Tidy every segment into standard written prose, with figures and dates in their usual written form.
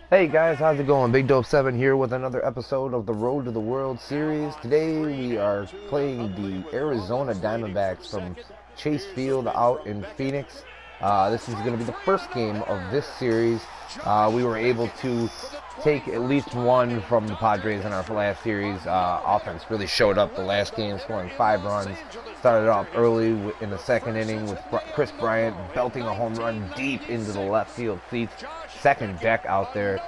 Hey guys, how's it going? Big Dope 7 here with another episode of the Road to the World Series. Today we are playing the Arizona Diamondbacks from Chase Field out in Phoenix. This is going to be the first game of this series. We were able to take at least one from the Padres in our last series. Offense really showed up the last game, scoring 5 runs. Started off early in the second inning with Chris Bryant belting a home run deep into the left field seats. Second deck out there.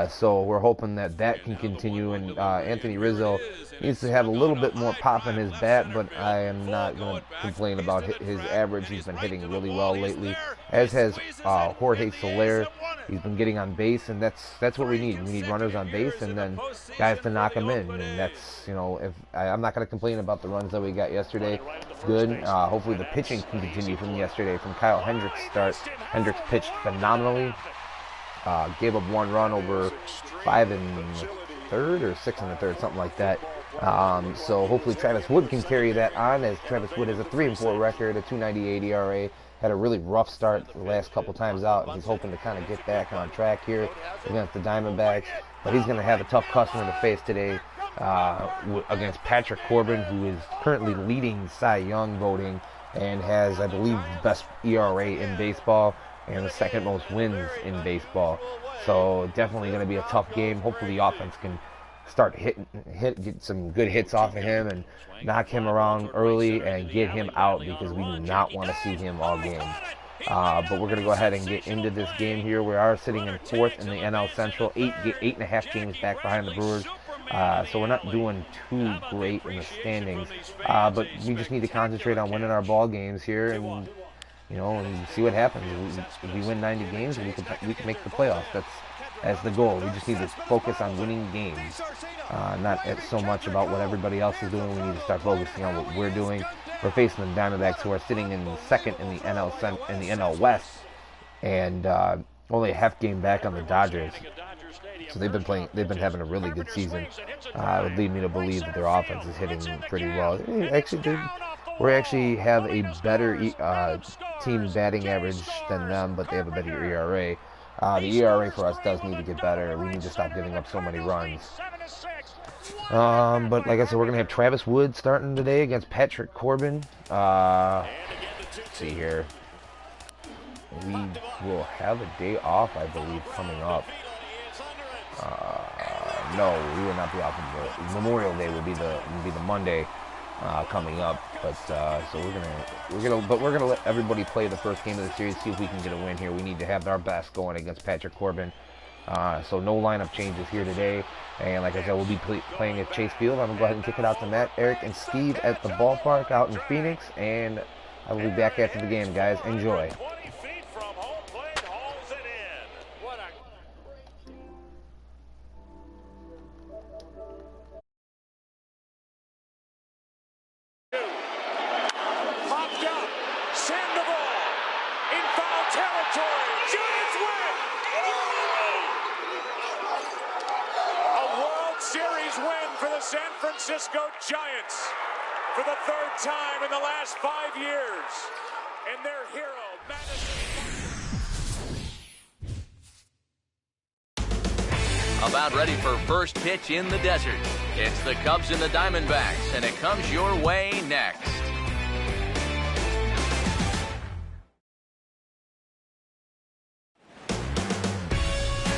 So we're hoping that can continue. And Anthony Rizzo needs to have a little bit more pop in his bat, but I am not going to complain about his average. He's been hitting really well lately, as has Jorge Soler. He's been getting on base, and that's what we need. We need runners on base, and then guys to knock them in. And that's, if I'm not going to complain about the runs that we got yesterday. Good. Hopefully the pitching can continue from yesterday, from Kyle Hendricks' start. Hendricks pitched phenomenally. Gave up 1 run over 5 1/3 or 6 1/3, something like that. So hopefully Travis Wood can carry that on, as Travis Wood has a 3-4 record, a 2.98 ERA. Had a really rough start the last couple times out, and he's hoping to kind of get back on track here against the Diamondbacks. But he's going to have a tough customer to face today against Patrick Corbin, who is currently leading Cy Young voting and has, I believe, the best ERA in baseball and the second most wins in baseball. So definitely going to be a tough game. Hopefully the offense can start get some good hits off of him and knock him around early and get him out, because we do not want to see him all game. But we're going to go ahead and get into this game here. We are sitting in 4th in the NL Central, 8.5 games back behind the Brewers. So we're not doing too great in the standings. But we just need to concentrate on winning our ball games here and see what happens. If we win 90 games, we can make the playoffs. That's the goal. We just need to focus on winning games, not so much about what everybody else is doing. We need to start focusing on what we're doing. We're facing the Diamondbacks, who are sitting in 2nd in the NL West, and only a half game back on the Dodgers. So they've been having a really good season. It would lead me to believe that their offense is hitting pretty well. We actually have a better team batting average than them, but they have a better ERA. The ERA for us does need to get better. We need to stop giving up so many runs. But like I said, we're going to have Travis Wood starting today against Patrick Corbin. Let's see here. We will have a day off, I believe, coming up. No, we will not be off. Memorial Day will be the Monday coming up. But so we're gonna let everybody play the first game of the series, see if we can get a win here. We need to have our best going against Patrick Corbin. So no lineup changes here today. And like I said, we'll be playing at Chase Field. I'm gonna go ahead and kick it out to Matt, Eric, and Steve at the ballpark out in Phoenix. And I will be back after the game, guys. Enjoy. San Francisco Giants for the 3rd time in the last 5 years. And their hero, Madison. About ready for first pitch in the desert. It's the Cubs and the Diamondbacks, and it comes your way next.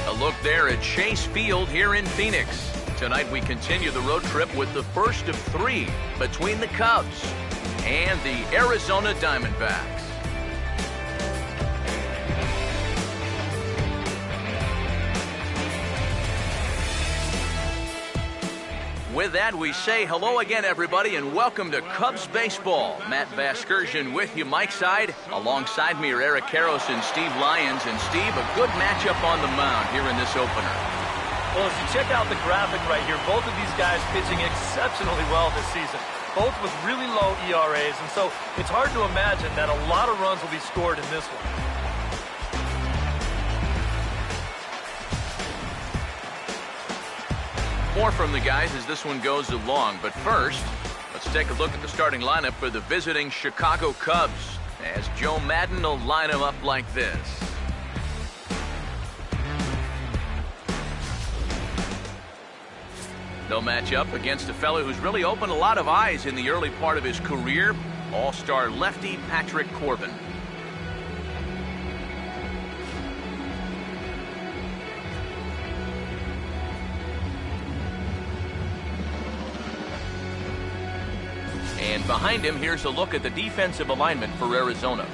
A look there at Chase Field here in Phoenix. Tonight we continue the road trip with the first of 3 between the Cubs and the Arizona Diamondbacks. With that, we say hello again, everybody, and welcome to Cubs Baseball. Matt Vasgersian with you, Mike Side. Alongside me are Eric Karros and Steve Lyons. And Steve, a good matchup on the mound here in this opener. Well, as you check out the graphic right here, both of these guys pitching exceptionally well this season, both with really low ERAs, and so it's hard to imagine that a lot of runs will be scored in this one. More from the guys as this one goes along, but first, let's take a look at the starting lineup for the visiting Chicago Cubs, as Joe Maddon will line them up like this. They'll match up against a fellow who's really opened a lot of eyes in the early part of his career, all-star lefty Patrick Corbin. And behind him, here's a look at the defensive alignment for Arizona.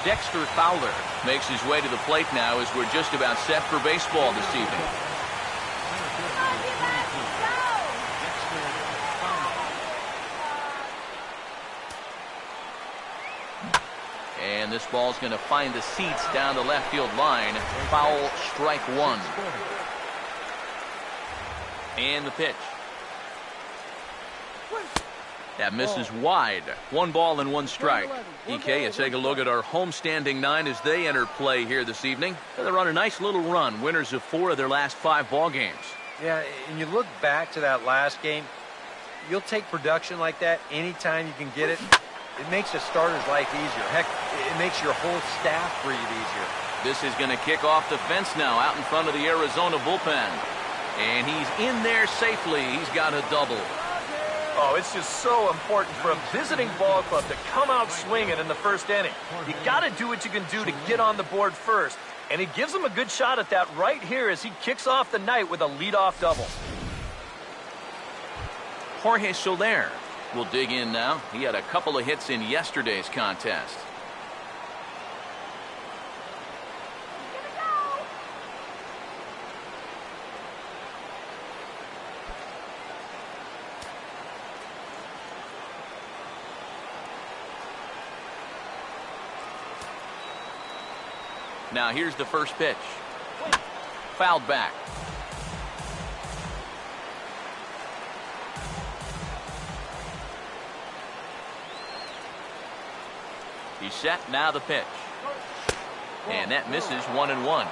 Dexter Fowler makes his way to the plate now as we're just about set for baseball this evening. And this ball's going to find the seats down the left field line. Foul, strike one. And the pitch. That misses wide. 1 ball and 1 strike. EK, let's take a look at our homestanding 9 as they enter play here this evening. They're on a nice little run, winners of 4 of their last 5 ball games. Yeah, and you look back to that last game, you'll take production like that anytime you can get it. It makes a starter's life easier. Heck, it makes your whole staff breathe easier. This is going to kick off the fence now out in front of the Arizona bullpen. And he's in there safely. He's got a double. Oh, it's just so important for a visiting ball club to come out swinging in the first inning. You got to do what you can do to get on the board first. And he gives him a good shot at that right here as he kicks off the night with a leadoff double. Jorge Soler will dig in now. He had a couple of hits in yesterday's contest. Now here's the first pitch. Fouled back. He's set, now the pitch. And that misses 1-1.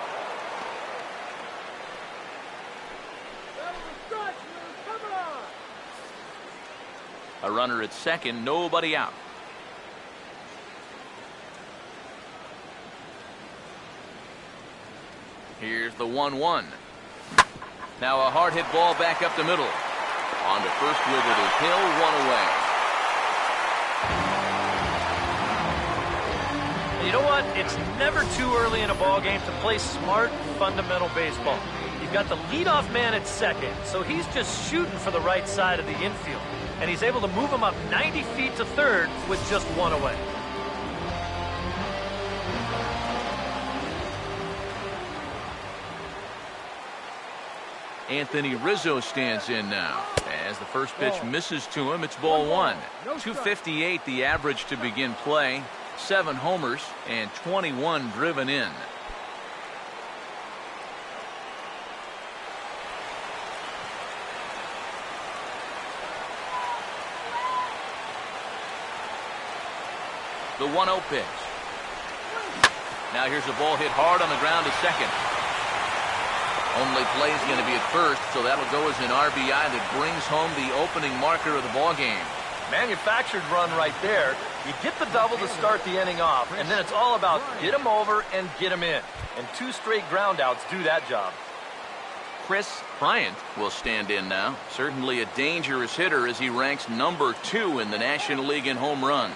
A runner at second, nobody out. Here's the 1-1. Now a hard hit ball back up the middle. On to first with it is Hill, 1 away. You know what? It's never too early in a ball game to play smart, fundamental baseball. You've got the leadoff man at second, so he's just shooting for the right side of the infield. And he's able to move him up 90 feet to third with just 1 away. Anthony Rizzo stands in now. As the first pitch misses to him, it's ball 1. 258 the average to begin play. 7 homers and 21 driven in. The 1-0 pitch. Now here's a ball hit hard on the ground to second. Only play is going to be at first, so that'll go as an RBI that brings home the opening marker of the ball game. Manufactured run right there. You get the double to start the inning off, and then it's all about get him over and get him in. And 2 straight groundouts do that job. Chris Bryant will stand in now. Certainly a dangerous hitter as he ranks number 2 in the National League in home runs.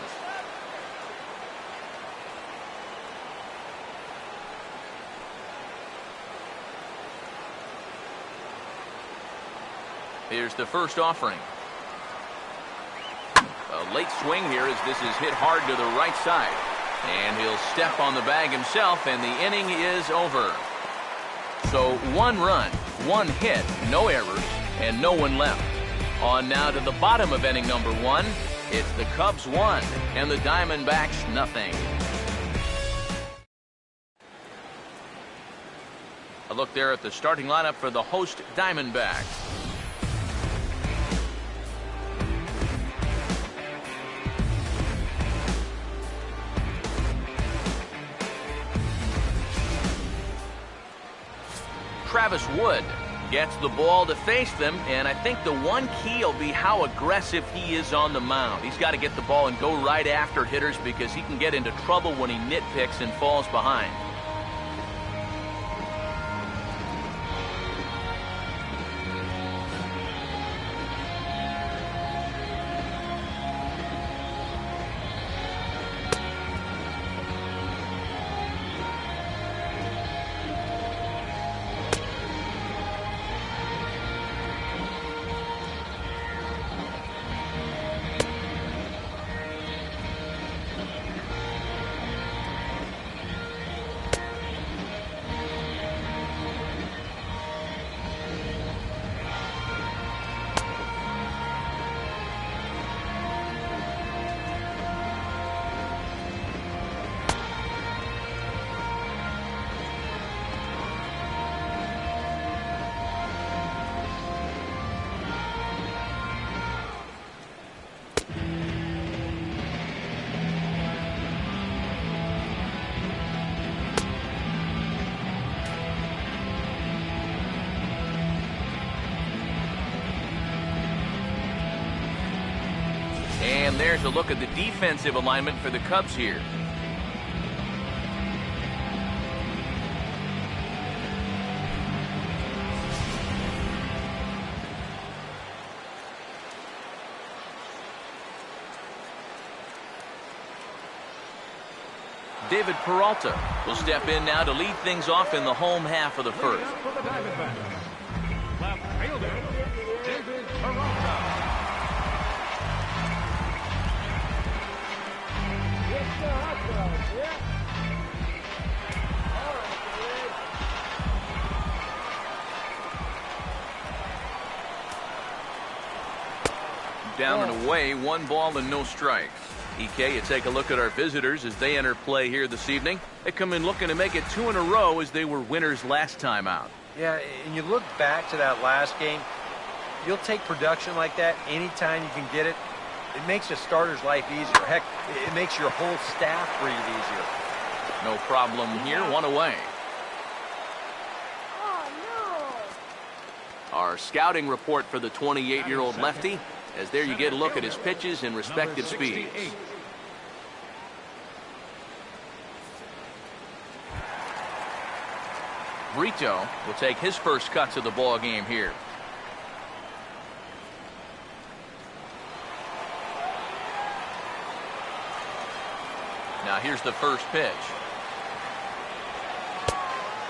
Here's the first offering. A late swing here as this is hit hard to the right side. And he'll step on the bag himself, and the inning is over. So 1 run, 1 hit, no errors, and no one left. On now to the bottom of inning number 1. It's the Cubs 1 and the Diamondbacks nothing. A look there at the starting lineup for the host Diamondbacks. Travis Wood Gets the ball to face them, and I think the one key will be how aggressive he is on the mound. He's got to get the ball and go right after hitters because he can get into trouble when he nitpicks and falls behind. And there's a look at the defensive alignment for the Cubs here. David Peralta will step in now to lead things off in the home half of the first. Left fielder, David Peralta. Down and away, 1 ball and no strikes. EK, you take a look at our visitors as they enter play here this evening. They come in looking to make it 2 in a row as they were winners last time out. Yeah, and you look back to that last game, you'll take production like that anytime you can get it. It makes a starter's life easier. Heck, it makes your whole staff breathe easier. No problem here, 1 away. Our scouting report for the 28-year-old lefty, as there you get a look at his pitches and respective speeds. Brito will take his first cuts of the ball game here. Now here's the first pitch.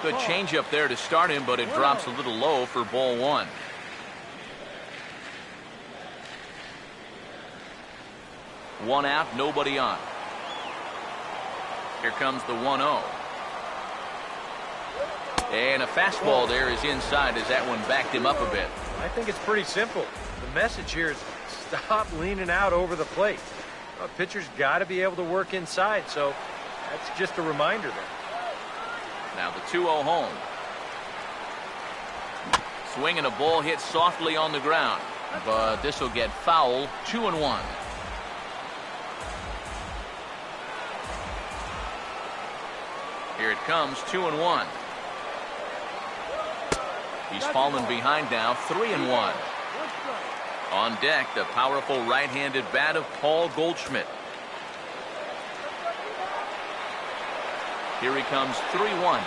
Good changeup there to start him, but it drops a little low for ball 1. One out, nobody on. Here comes the 1-0. And a fastball there is inside as that one backed him up a bit. I think it's pretty simple. The message here is stop leaning out over the plate. A pitcher's got to be able to work inside, so that's just a reminder there. Now the 2-0 home. Swinging a ball hit softly on the ground, but this will get foul. 2-1. Here it comes, 2-1. He's fallen behind now, 3-1. On deck, the powerful right-handed bat of Paul Goldschmidt. Here he comes, 3-1.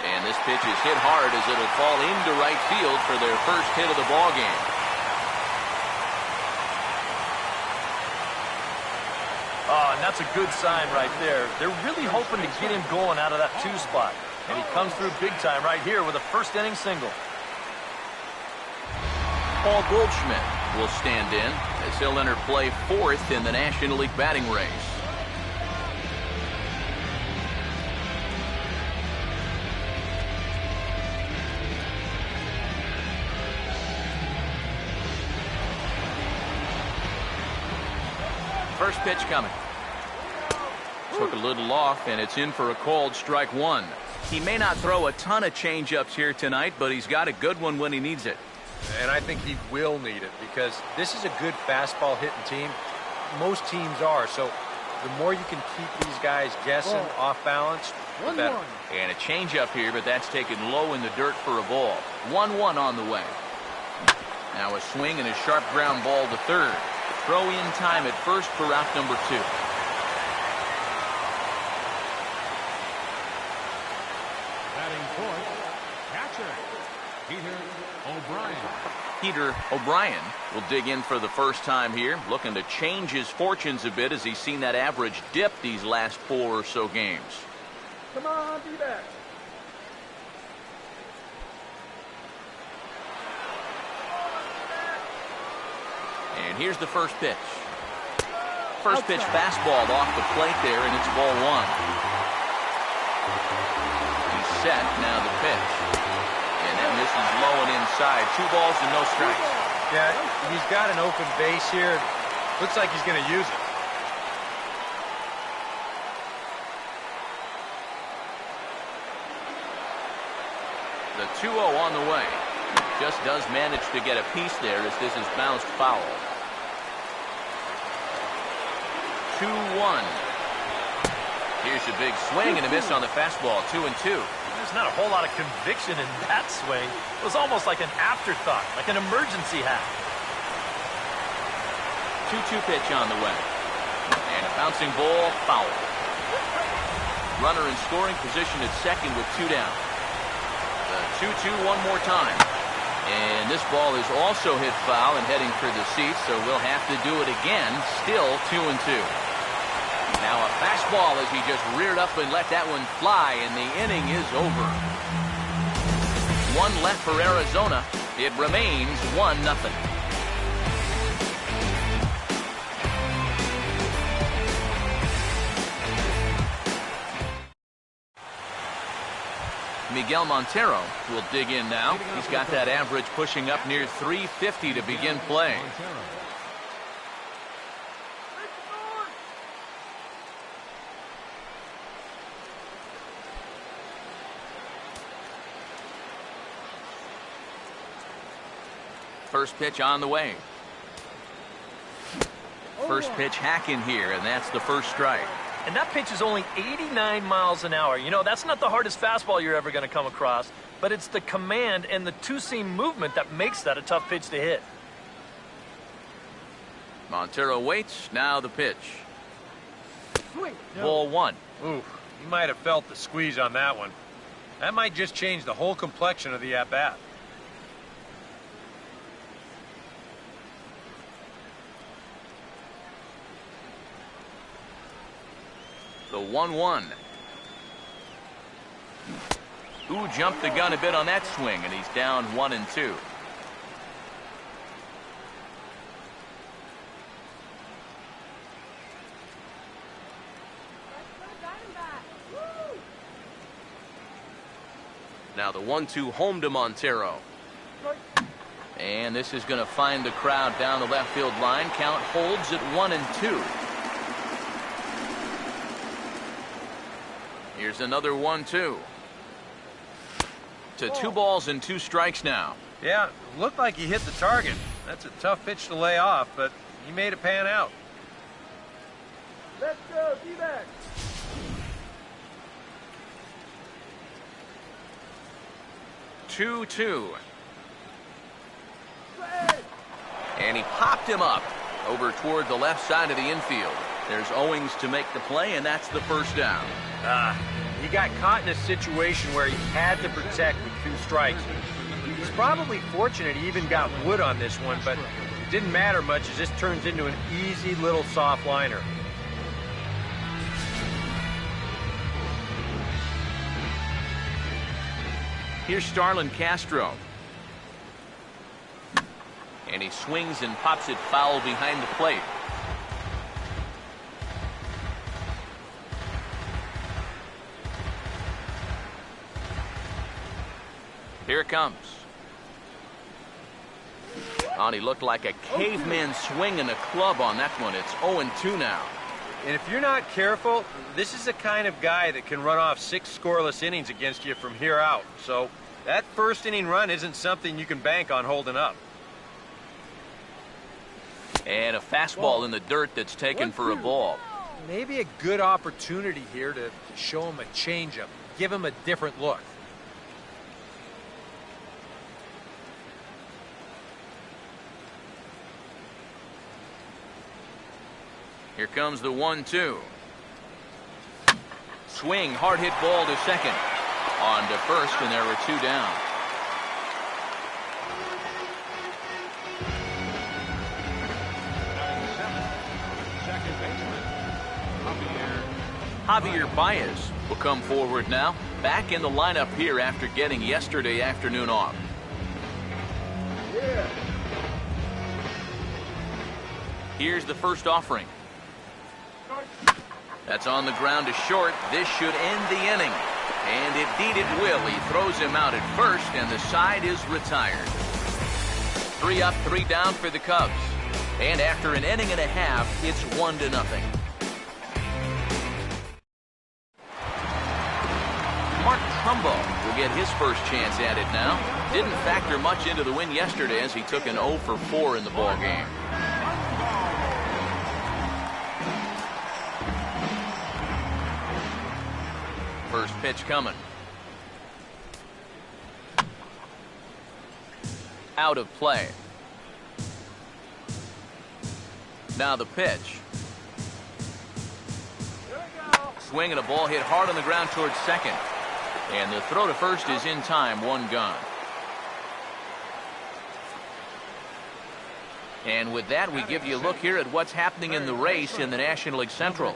And this pitch is hit hard as it'll fall into right field for their first hit of the ball game. Oh, and that's a good sign right there. They're really hoping to get him going out of that 2 spot. And he comes through big time right here with a first-inning single. Paul Goldschmidt will stand in as he'll enter play 4th in the National League batting race. First pitch coming. Took a little off, and it's in for a called strike 1. He may not throw a ton of changeups here tonight, but he's got a good one when he needs it. And I think he will need it because this is a good fastball hitting team. Most teams are. So the more you can keep these guys guessing, off balance, better. And a changeup here, but that's taken low in the dirt for a ball. 1-1 on the way. Now a swing and a sharp ground ball to third. Throw in time at first for out number 2. Batting fourth, catcher, Peter O'Brien. Peter O'Brien will dig in for the first time here, looking to change his fortunes a bit as he's seen that average dip these last 4 or so games. Come on, be back. And here's the first pitch. First pitch fastball off the plate there, and it's ball 1. He's set, now the pitch. And that misses low and inside. 2 balls and no strikes. Yeah, he's got an open base here. Looks like he's going to use it. The 2-0 on the way. Just does manage to get a piece there as this is bounced foul. 2-1. Here's a big swing and a miss on the fastball. 2-2. There's not a whole lot of conviction in that swing. It was almost like an afterthought, like an emergency hack. 2-2 pitch on the way. And a bouncing ball, foul. Runner in scoring position at second with 2 down. The 2-2 one more time. And this ball is also hit foul and heading for the seats, so we'll have to do it again. Still 2-2. Now a fastball as he just reared up and let that one fly, and the inning is over. 1 left for Arizona. It remains 1-0. Miguel Montero will dig in now. He's got that average pushing up near 350 to begin play. First pitch on the way. First pitch hacking here, and that's the first strike. And that pitch is only 89 miles an hour. You know, that's not the hardest fastball you're ever going to come across, but it's the command and the two-seam movement that makes that a tough pitch to hit. Montero waits. Now the pitch. Ball 1. Ooh, he might have felt the squeeze on that one. That might just change the whole complexion of the at-bat. The 1-1. Who jumped the gun a bit on that swing, and he's down 1-2. Now the 1-2 home to Montero. And this is going to find the crowd down the left field line. Count holds at 1-2. Here's another 1-2. To 2 balls and 2 strikes now. Yeah, looked like he hit the target. That's a tough pitch to lay off, but he made it pan out. Let's go, D-back. Two. And he popped him up over toward the left side of the infield. There's Owings to make the play, and that's the first down. He got caught in a situation where he had to protect with 2 strikes. He's probably fortunate he even got wood on this one, but it didn't matter much as this turns into an easy little soft liner. Here's Starlin Castro. And he swings and pops it foul behind the plate. Here it comes. Oh, and he looked like a caveman swinging a club on that one. It's 0-2 now. And if you're not careful, this is the kind of guy that can run off 6 scoreless innings against you from here out. So that first inning run isn't something you can bank on holding up. And a fastball in the dirt that's taken for a ball. Maybe a good opportunity here to show him a changeup, give him a different look. Here comes the 1-2. Swing, hard hit ball to second. On to first, and there were 2 down. Javier Baez will come forward now, back in the lineup here after getting yesterday afternoon off. Here's the first offering. That's on the ground to short. This should end the inning. And indeed it will. He throws him out at first, and the side is retired. 3 up, 3 down for the Cubs. And after an inning and a half, it's 1-0. Mark Trumbo will get his first chance at it now. Didn't factor much into the win yesterday as he took an 0 for 4 in the ball game. First pitch coming. Out of play. Now the pitch. Swing and a ball hit hard on the ground towards second. And the throw to first is in time, 1 gone. And with that, we give you a look here at what's happening in the race in the National League Central.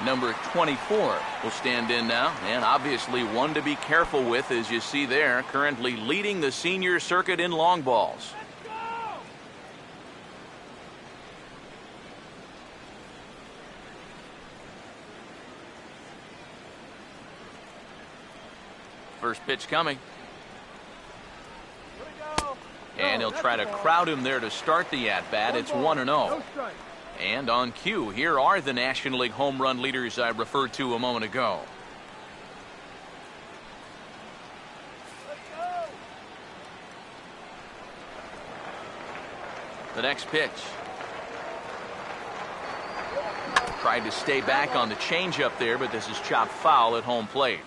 Number 24 will stand in now, and obviously one to be careful with, as you see there, currently leading the senior circuit in long balls. First pitch coming. And he'll try to crowd him there to start the at-bat. It's 1-0. And on cue, here are the National League home run leaders I referred to a moment ago. The next pitch. Tried to stay back on the changeup there, but this is chopped foul at home plate.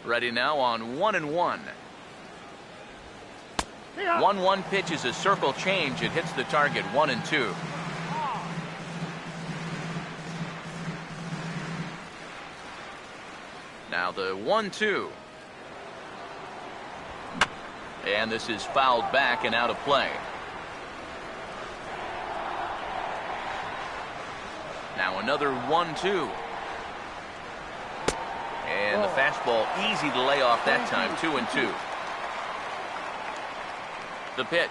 Ready now on 1-1. 1-1 pitch is a circle change. It hits the target, 1-2. Now the 1-2. And this is fouled back and out of play. Now another 1-2. And the fastball easy to lay off that time, 2-2. The pitch.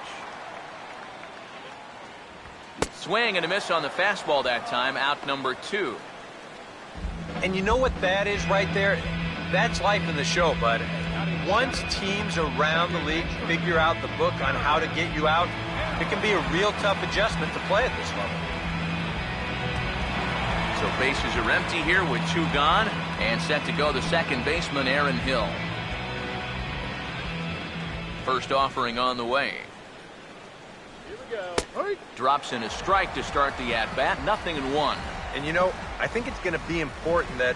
Swing and a miss on the fastball that time, out number 2. And you know what that is right there? That's life in the show, bud. Once teams around the league figure out the book on how to get you out, it can be a real tough adjustment to play at this level. So bases are empty here with 2 gone, and set to go the second baseman, Aaron Hill. First offering on the way. Here we go. Drops in a strike to start the at-bat, 0-1. And you know, I think it's going to be important that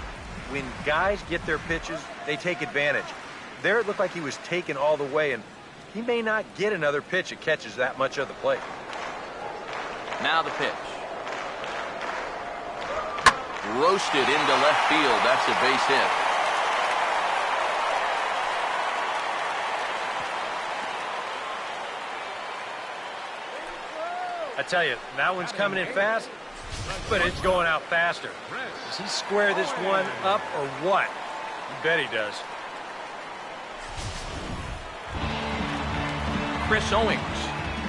when guys get their pitches, they take advantage. There it looked like he was taken all the way, and he may not get another pitch that catches that much of the plate. Now the pitch. Roasted into left field. That's a base hit. I tell you, that one's coming in fast, but it's going out faster. Does he square this one up or what? You bet he does. Chris Owings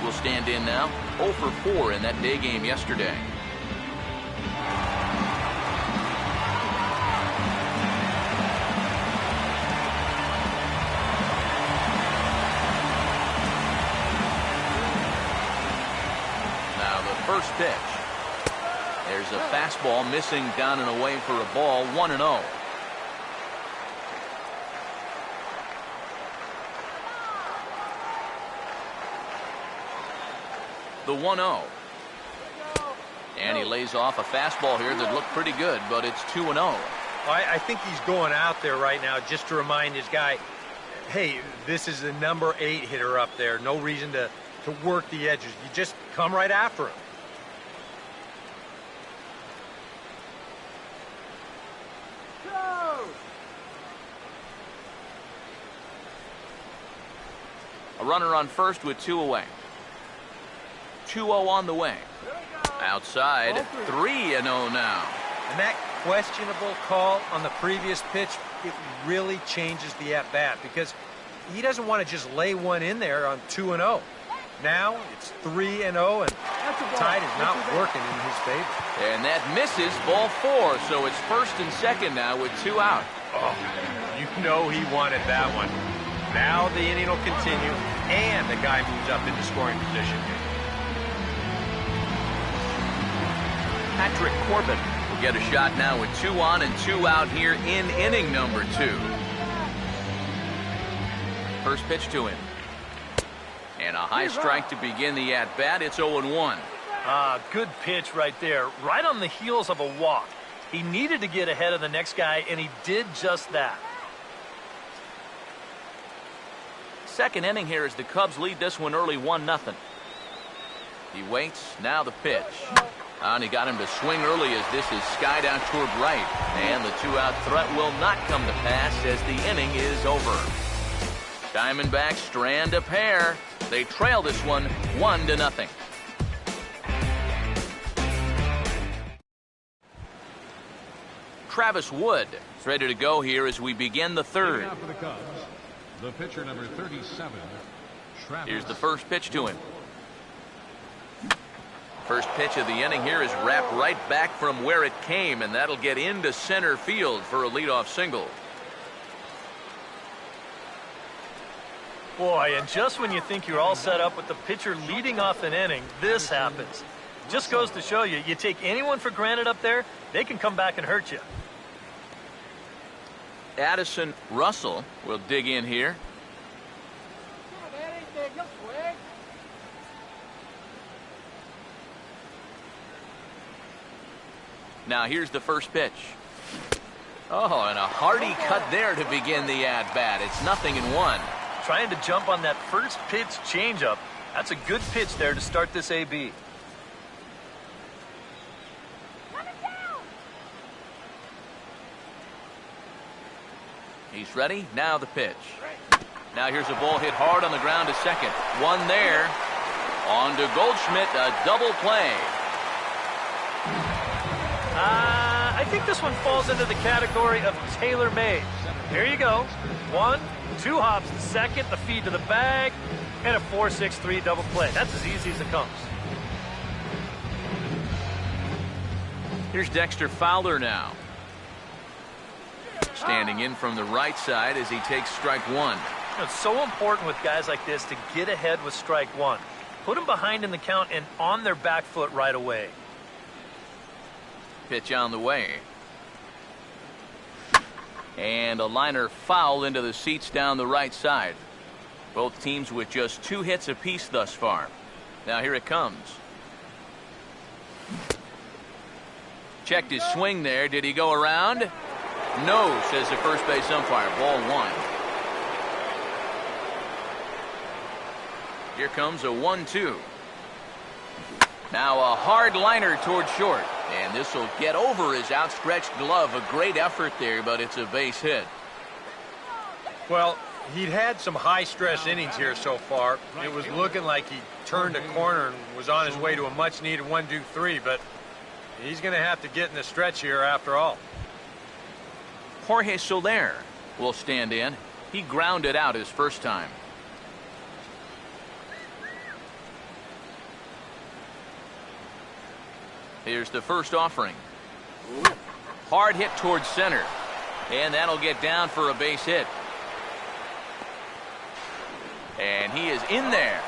will stand in now, 0 for 4 in that day game yesterday. Now the first pitch. There's a fastball missing down and away for a ball, 1-0. The 1-0. And he lays off a fastball here that looked pretty good, but it's 2-0. I think he's going out there right now just to remind his guy, hey, this is the number 8 hitter up there. No reason to work the edges. You just come right after him. A runner on first with 2 away. 2-0 on the way. Outside, 3-0 now. And that questionable call on the previous pitch, it really changes the at-bat because he doesn't want to just lay one in there on 2-0. Now it's 3-0, and the tide is not working in his favor. And that misses, ball 4, so it's first and second now with 2 out. Oh, you know he wanted that one. Now the inning will continue, and the guy moves up into scoring position. Patrick Corbin will get a shot now with 2 on and 2 out here in inning number 2. First pitch to him. And a high strike to begin the at-bat. It's 0-1. Good pitch right there. Right on the heels of a walk. He needed to get ahead of the next guy, and he did just that. Second inning here as the Cubs lead this one early 1-0. He waits. Now the pitch. And he got him to swing early as this is skied out toward right. And the 2-out threat will not come to pass as the inning is over. Diamondbacks strand a pair. They trail this one 1-0. Travis Wood is ready to go here as we begin the third. For the Cubs, the pitcher number 37, Travis. Here's the first pitch to him. First pitch of the inning here is wrapped right back from where it came, and that'll get into center field for a leadoff single. Boy, and just when you think you're all set up with the pitcher leading off an inning, this happens. Just goes to show you, you take anyone for granted up there, they can come back and hurt you. Addison Russell will dig in here. Now here's the first pitch. Oh, and a hearty cut there to begin the at-bat. It's 0-1. Trying to jump on that first pitch changeup. That's a good pitch there to start this AB. He's ready. Now the pitch. Now here's a ball hit hard on the ground to second. One there. On to Goldschmidt. A double play. I think this one falls into the category of tailor-made. Here you go. 1, 2 hops to second, the feed to the bag, and a 4-6-3 double play. That's as easy as it comes. Here's Dexter Fowler now. Standing in from the right side as he takes strike 1. It's so important with guys like this to get ahead with strike 1. Put them behind in the count and on their back foot right away. Pitch on the way. And a liner foul into the seats down the right side. Both teams with just 2 hits apiece thus far. Now here it comes. Checked his swing there. Did he go around? No, says the first base umpire. Ball 1. Here comes a 1-2. Now a hard liner toward short. And this will get over his outstretched glove. A great effort there, but it's a base hit. Well, he'd had some high-stress innings here so far. It was looking like he turned a corner and was on his way to a much-needed 1-2-3, but he's going to have to get in the stretch here after all. Jorge Soler will stand in. He grounded out his first time. Here's the first offering. Hard hit towards center. And that'll get down for a base hit. And he is in there.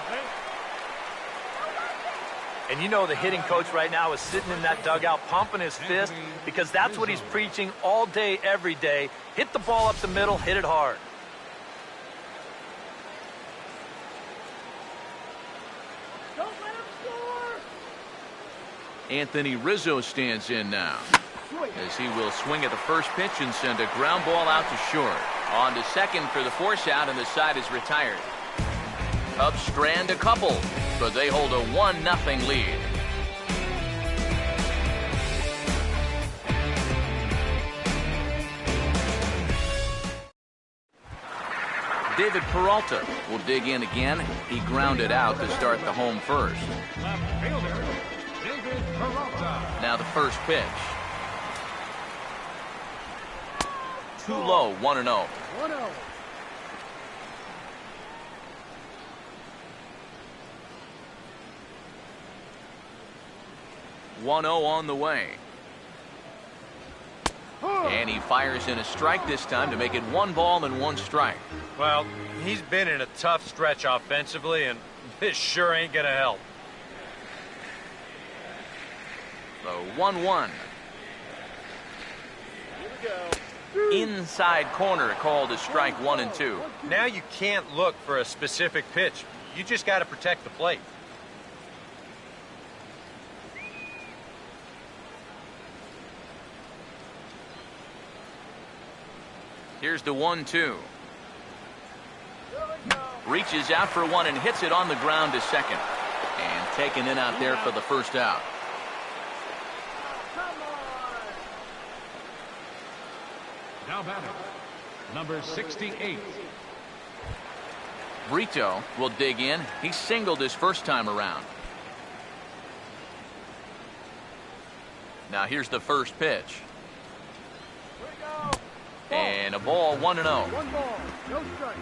And you know the hitting coach right now is sitting in that dugout pumping his fist because that's what he's preaching all day, every day. Hit the ball up the middle, hit it hard. Don't let him score! Anthony Rizzo stands in now, as he will swing at the first pitch and send a ground ball out to short. On to second for the force out, and the side is retired. Cubs strand a couple, but they hold a 1-0 lead. David Peralta will dig in again. He grounded out to start the home first. Left fielder, David Peralta. Now the first pitch. Too low, 1-0. 1-0. On the way. And he fires in a strike this time to make it 1 ball and 1 strike. Well, he's been in a tough stretch offensively, and this sure ain't gonna help. The 1-1. Inside corner called a strike 1 and 2. Now you can't look for a specific pitch. You just got to protect the plate. Here's the 1-2. Reaches out for 1 and hits it on the ground to second. And taken in out there for the first out. Now batting, number 68. Brito will dig in. He singled his first time around. Now here's the first pitch. And a ball, 1-0. 1 ball, no strike.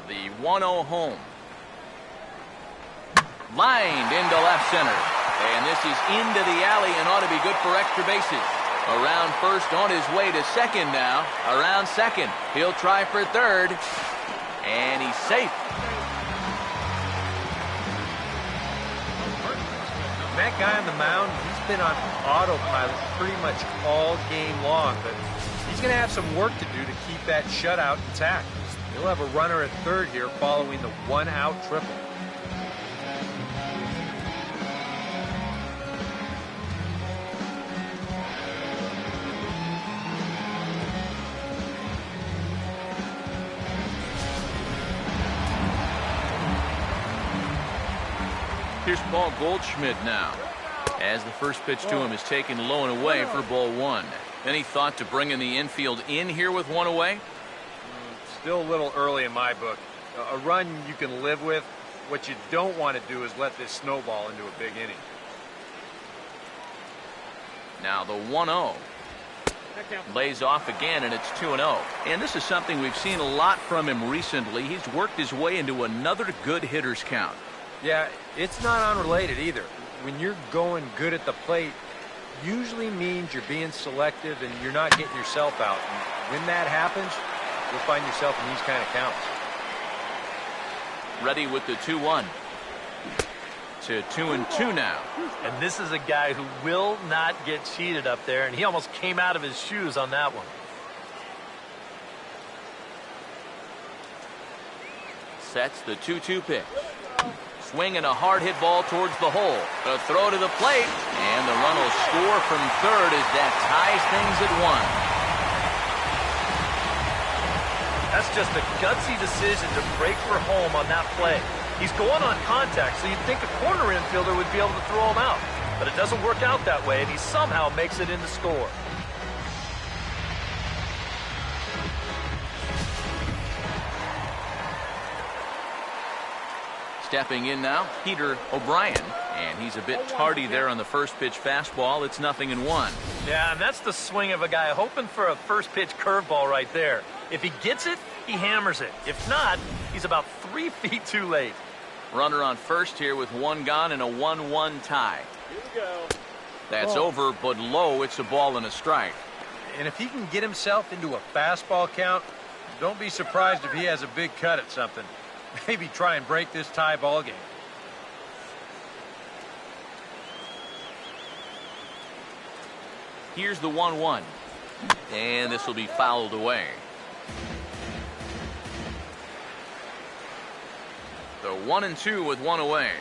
The 1-0 home. Lined into left center. And this is into the alley and ought to be good for extra bases. Around first, on his way to second now. Around second. He'll try for third. And he's safe. That guy on the mound, he's been on autopilot pretty much all game long, but he's going to have some work to do to keep that shutout intact. He'll have a runner at third here following the 1-out triple. Here's Paul Goldschmidt now, as the first pitch to him is taken low and away for ball 1. Any thought to bringing the infield in here with 1 away? Still a little early in my book. A run you can live with. What you don't want to do is let this snowball into a big inning. Now the 1-0. Lays off again, and it's 2-0. And this is something we've seen a lot from him recently. He's worked his way into another good hitter's count. Yeah, it's not unrelated either. When you're going good at the plate, usually means you're being selective and you're not getting yourself out. And when that happens, you'll find yourself in these kind of counts. Ready with the 2-1. To 2-2 now. And this is a guy who will not get cheated up there, and he almost came out of his shoes on that one. Sets the 2-2 pitch. Swinging a hard hit ball towards the hole. A throw to the plate, and the run will score from third as that ties things at 1. That's just a gutsy decision to break for home on that play. He's going on contact, so you'd think a corner infielder would be able to throw him out. But it doesn't work out that way, and he somehow makes it in the score. Stepping in now, Peter O'Brien. And he's a bit tardy there on the first pitch fastball. It's 0-1. Yeah, and that's the swing of a guy hoping for a first pitch curveball right there. If he gets it, he hammers it. If not, he's about 3 feet too late. Runner on first here with 1 gone and a 1-1 tie. Here we go. That's over, but low. It's a ball and a strike. And if he can get himself into a fastball count, don't be surprised if he has a big cut at something. Maybe try and break this tie ball game. Here's the 1-1. And this will be fouled away. The 1-2 with one away.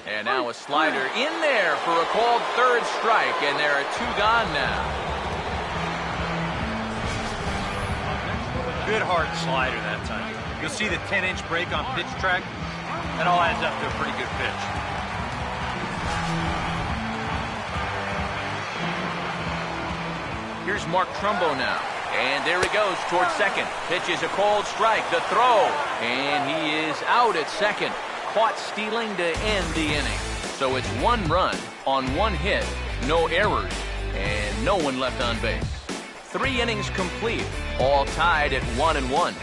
And now a slider in there for a called third strike, and there are two gone now. Good hard slider that time. You'll see the 10-inch break on pitch track. That all adds up to a pretty good pitch. Here's Mark Trumbo now. And there he goes towards second. Pitch is a called strike. The throw. And he is out at second. Caught stealing to end the inning. So it's 1 run on 1 hit. No errors. And no one left on base. 3 innings complete. All tied at 1-1.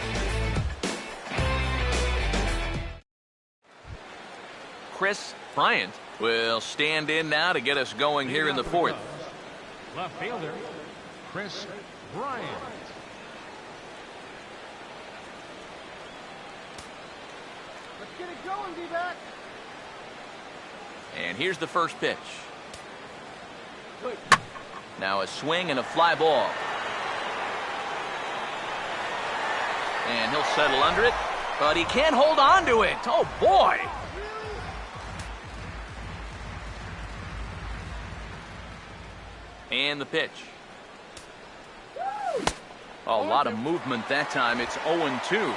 Chris Bryant will stand in now to get us going here in the 4th. Left fielder, Chris Bryant. Let's get it going, D-back. And here's the first pitch. Now a swing and a fly ball. And he'll settle under it, but he can't hold on to it. Oh, boy. And the pitch. A lot of movement that time. It's 0-2.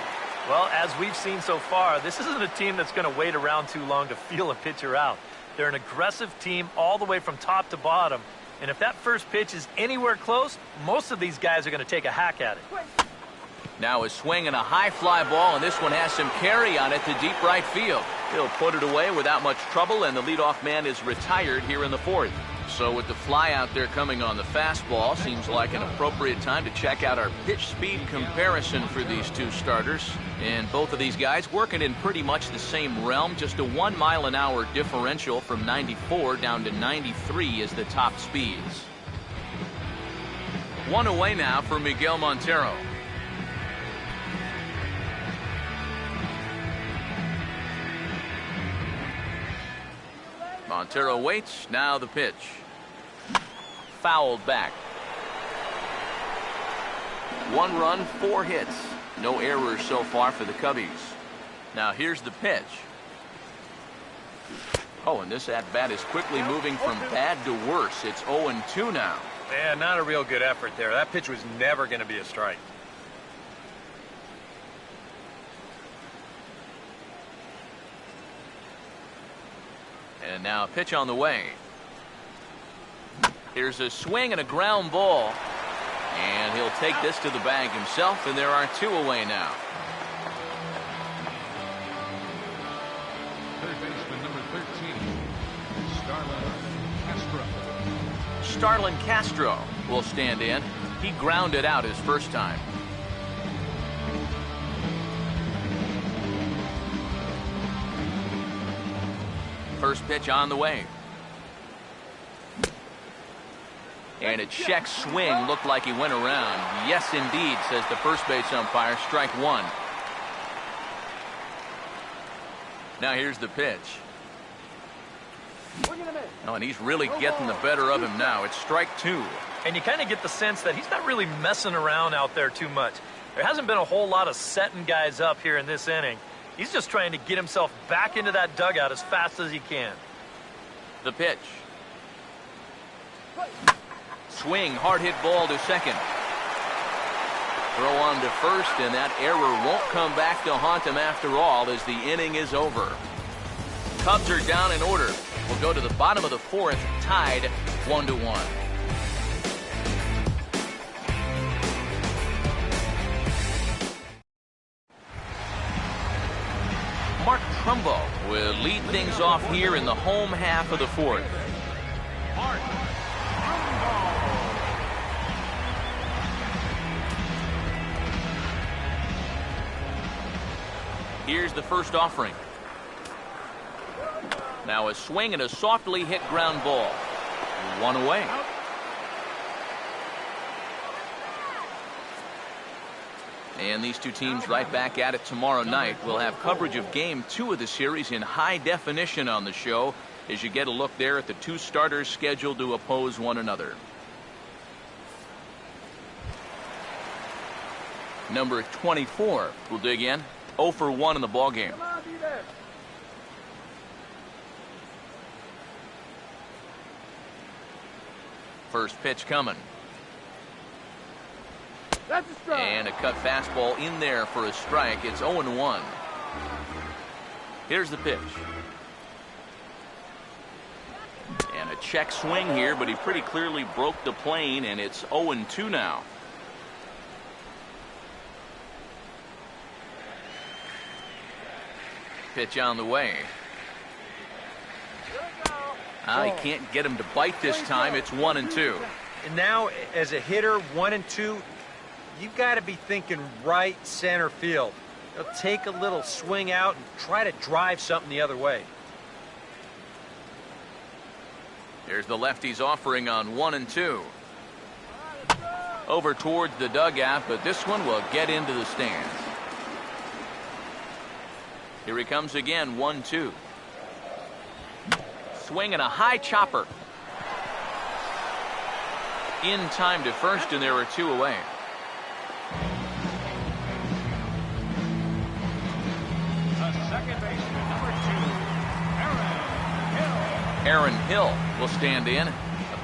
Well, as we've seen so far, this isn't a team that's going to wait around too long to feel a pitcher out. They're an aggressive team all the way from top to bottom. And if that first pitch is anywhere close, most of these guys are going to take a hack at it. Now a swing and a high fly ball, and this one has some carry on it to deep right field. He'll put it away without much trouble, and the leadoff man is retired here in the 4th. So with the fly out there coming on the fastball, seems like an appropriate time to check out our pitch speed comparison for these two starters. And both of these guys working in pretty much the same realm. Just a 1 mile an hour differential from 94 down to 93 is the top speeds. 1 away now for Miguel Montero. Montero waits. Now the pitch. Fouled back. 1 run, 4 hits. No errors so far for the Cubbies. Now here's the pitch. Oh, and this at-bat is quickly moving from bad to worse. It's 0-2 now. Yeah, not a real good effort there. That pitch was never going to be a strike. And now a pitch on the way. Here's a swing and a ground ball. And he'll take this to the bag himself, and there are 2 away now. Third baseman number 13, Starlin Castro. Starlin Castro will stand in. He grounded out his first time. First pitch on the way. And a check swing looked like he went around. Yes, indeed, says the first base umpire. Strike 1. Now here's the pitch. Oh, and he's really getting the better of him now. It's strike 2. And you kind of get the sense that he's not really messing around out there too much. There hasn't been a whole lot of setting guys up here in this inning. He's just trying to get himself back into that dugout as fast as he can. The pitch. Swing, hard hit ball to second. Throw on to first, and that error won't come back to haunt him after all as the inning is over. Cubs are down in order. We'll go to the bottom of the 4th, tied 1-1. Mark Trumbo will lead things off here in the home half of the 4th. Mark Here's the first offering. Now a swing and a softly hit ground ball. 1 away. And these two teams right back at it tomorrow night. We'll have coverage of Game 2 of the series in high definition on the show as you get a look there at the two starters scheduled to oppose one another. Number 24 will dig in. 0 for 1 in the ball game. First pitch coming. That's a strike. And a cut fastball in there for a strike. It's 0-1. Here's the pitch. And a check swing here, but he pretty clearly broke the plane, and it's 0-2 now. Pitch on the way. He can't get him to bite this time. It's 1-2. And now, as a hitter, 1-2, you've got to be thinking right center field. You'll take a little swing out and try to drive something the other way. Here's the lefty's offering on 1-2. Over towards the dugout, but this one will get into the stands. Here he comes again, 1-2. Swing and a high chopper. In time to first, and there are 2 away. The second baseman, number 2, Aaron Hill will stand in. A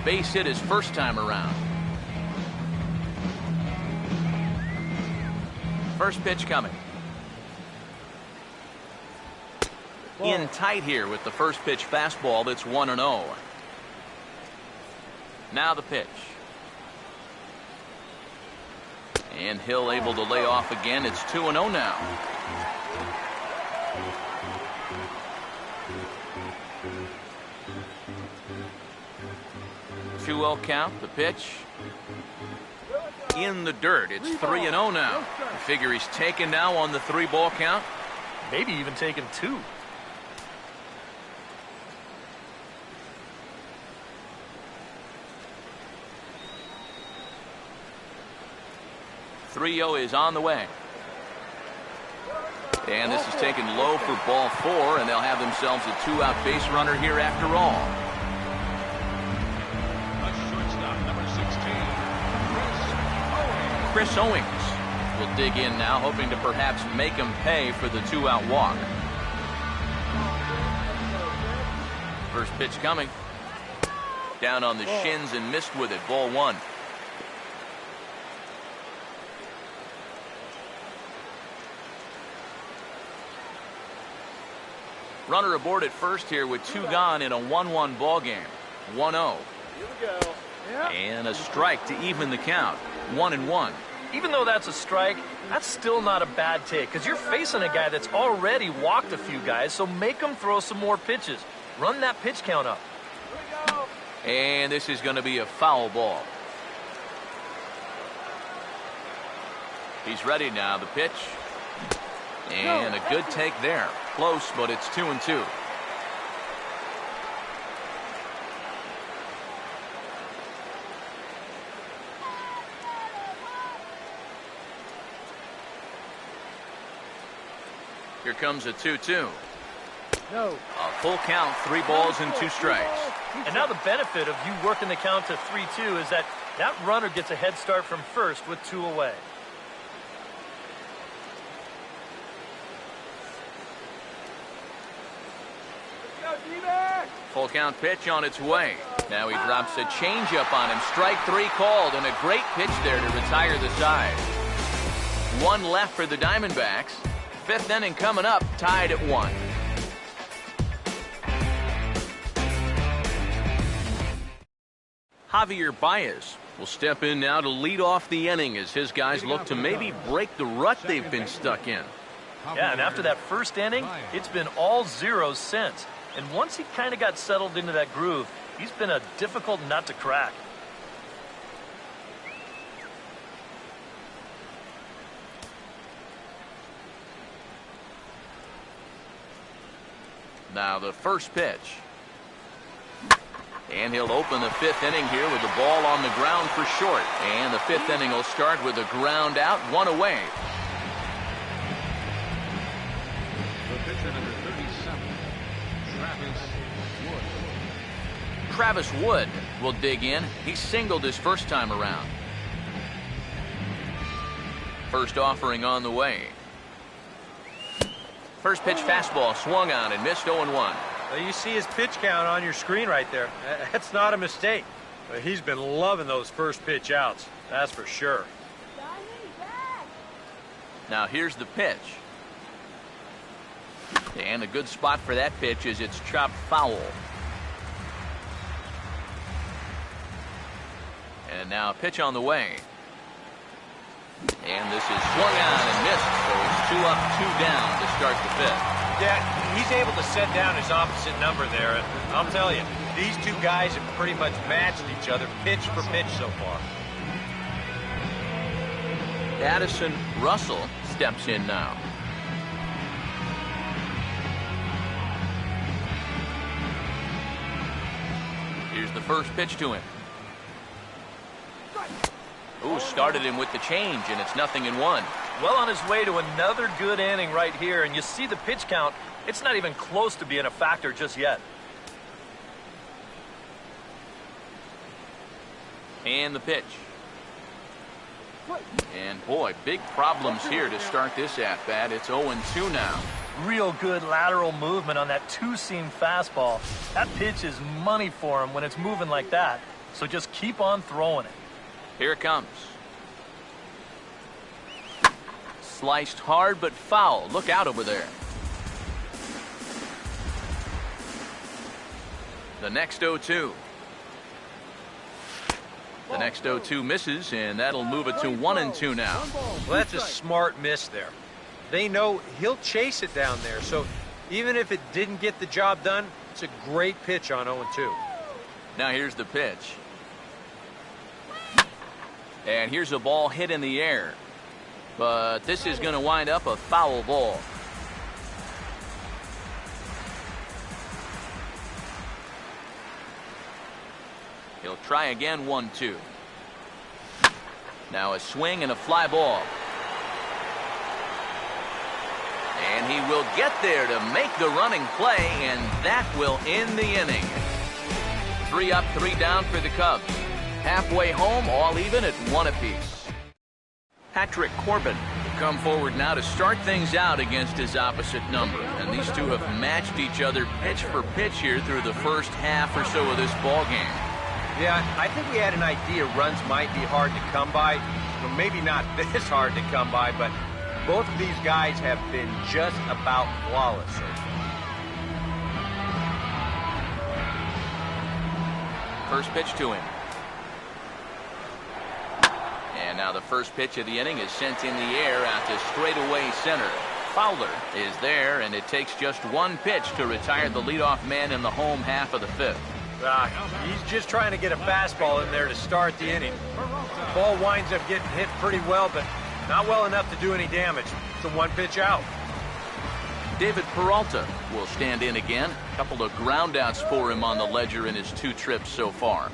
base hit his first time around. First pitch coming. In tight here with the first pitch fastball. That's 1-0. Now the pitch. And Hill able to lay off again. It's 2-0 now. Two-0 count. The pitch. In the dirt. It's 3-0 now. I figure he's taken now on the 3-ball count. Maybe even taken 2. .30 is on the way. And this is taken low for ball 4, and they'll have themselves a 2-out base runner here after all. the shortstop, number 16, Chris Owings will dig in now, hoping to perhaps make him pay for the 2-out walk. First pitch coming. Down on the shins and missed with it. Ball 1. Runner aboard at first here with 2 gone in a 1-1 ball game. 1-0. Here we go. Yep. And a strike to even the count. 1-1. Even though that's a strike, that's still not a bad take because you're facing a guy that's already walked a few guys, so make him throw some more pitches. Run that pitch count up. Here we go. And this is going to be a foul ball. He's ready now. The pitch. And a good take there. Close, but it's 2-2. Here comes a 2-2. No. A full count, 3 balls and 2 strikes. And now the benefit of you working the count to 3-2 is that runner gets a head start from first with 2 away. Full count pitch on its way. Now he drops a changeup on him. Strike 3 called, and a great pitch there to retire the side. 1 left for the Diamondbacks. 5th inning coming up, tied at 1. Javier Baez will step in now to lead off the inning as his guys look to maybe break the rut they've been stuck in. Yeah, and after that first inning, it's been all zeros since. And once he kind of got settled into that groove, he's been a difficult nut to crack. Now the first pitch. And he'll open the 5th inning here with the ball on the ground for short. And the 5th inning will start with a ground out, 1 away. Travis Wood will dig in. He singled his first time around. First offering on the way. First pitch fastball swung on and missed 0-1. Well, you see his pitch count on your screen right there. That's not a mistake. He's been loving those first pitch outs. That's for sure. Now here's the pitch. And a good spot for that pitch is it's chopped foul. And now a pitch on the way. And this is swung on and missed, so it's 2 up, 2 down to start the fifth. Yeah, he's able to set down his opposite number there. And I'll tell you, these two guys have pretty much matched each other pitch for pitch so far. Addison Russell steps in now. Here's the first pitch to him. Ooh, started him with the change, and it's 0-1. Well on his way to another good inning right here, and you see the pitch count. It's not even close to being a factor just yet. And the pitch. And boy, big problems here to start this at-bat. It's 0-2 now. Real good lateral movement on that two-seam fastball. That pitch is money for him when it's moving like that. So just keep on throwing it. Here it comes. Sliced hard but foul. Look out over there. The next 0-2. The next 0-2 misses, and that'll move it to 1-2 now. Well, that's a smart miss there. They know he'll chase it down there, so even if it didn't get the job done, it's a great pitch on 0-2. Now here's the pitch. And here's a ball hit in the air. But this is going to wind up a foul ball. He'll try again, 1-2. Now a swing and a fly ball. And he will get there to make the running play, and that will end the inning. 3 up, 3 down for the Cubs. Halfway home, all even at 1 apiece. Patrick Corbin will come forward now to start things out against his opposite number. And these two have matched each other pitch for pitch here through the first half or so of this ball game. Yeah, I think we had an idea runs might be hard to come by. Well, maybe not this hard to come by, but both of these guys have been just about flawless so far. First pitch to him. And now the first pitch of the inning is sent in the air out to straightaway center. Fowler is there, and it takes just 1 pitch to retire the leadoff man in the home half of the 5th. He's just trying to get a fastball in there to start the inning. Ball winds up getting hit pretty well, but not well enough to do any damage. It's a 1 pitch out. David Peralta will stand in again. A couple of groundouts for him on the ledger in his 2 trips so far.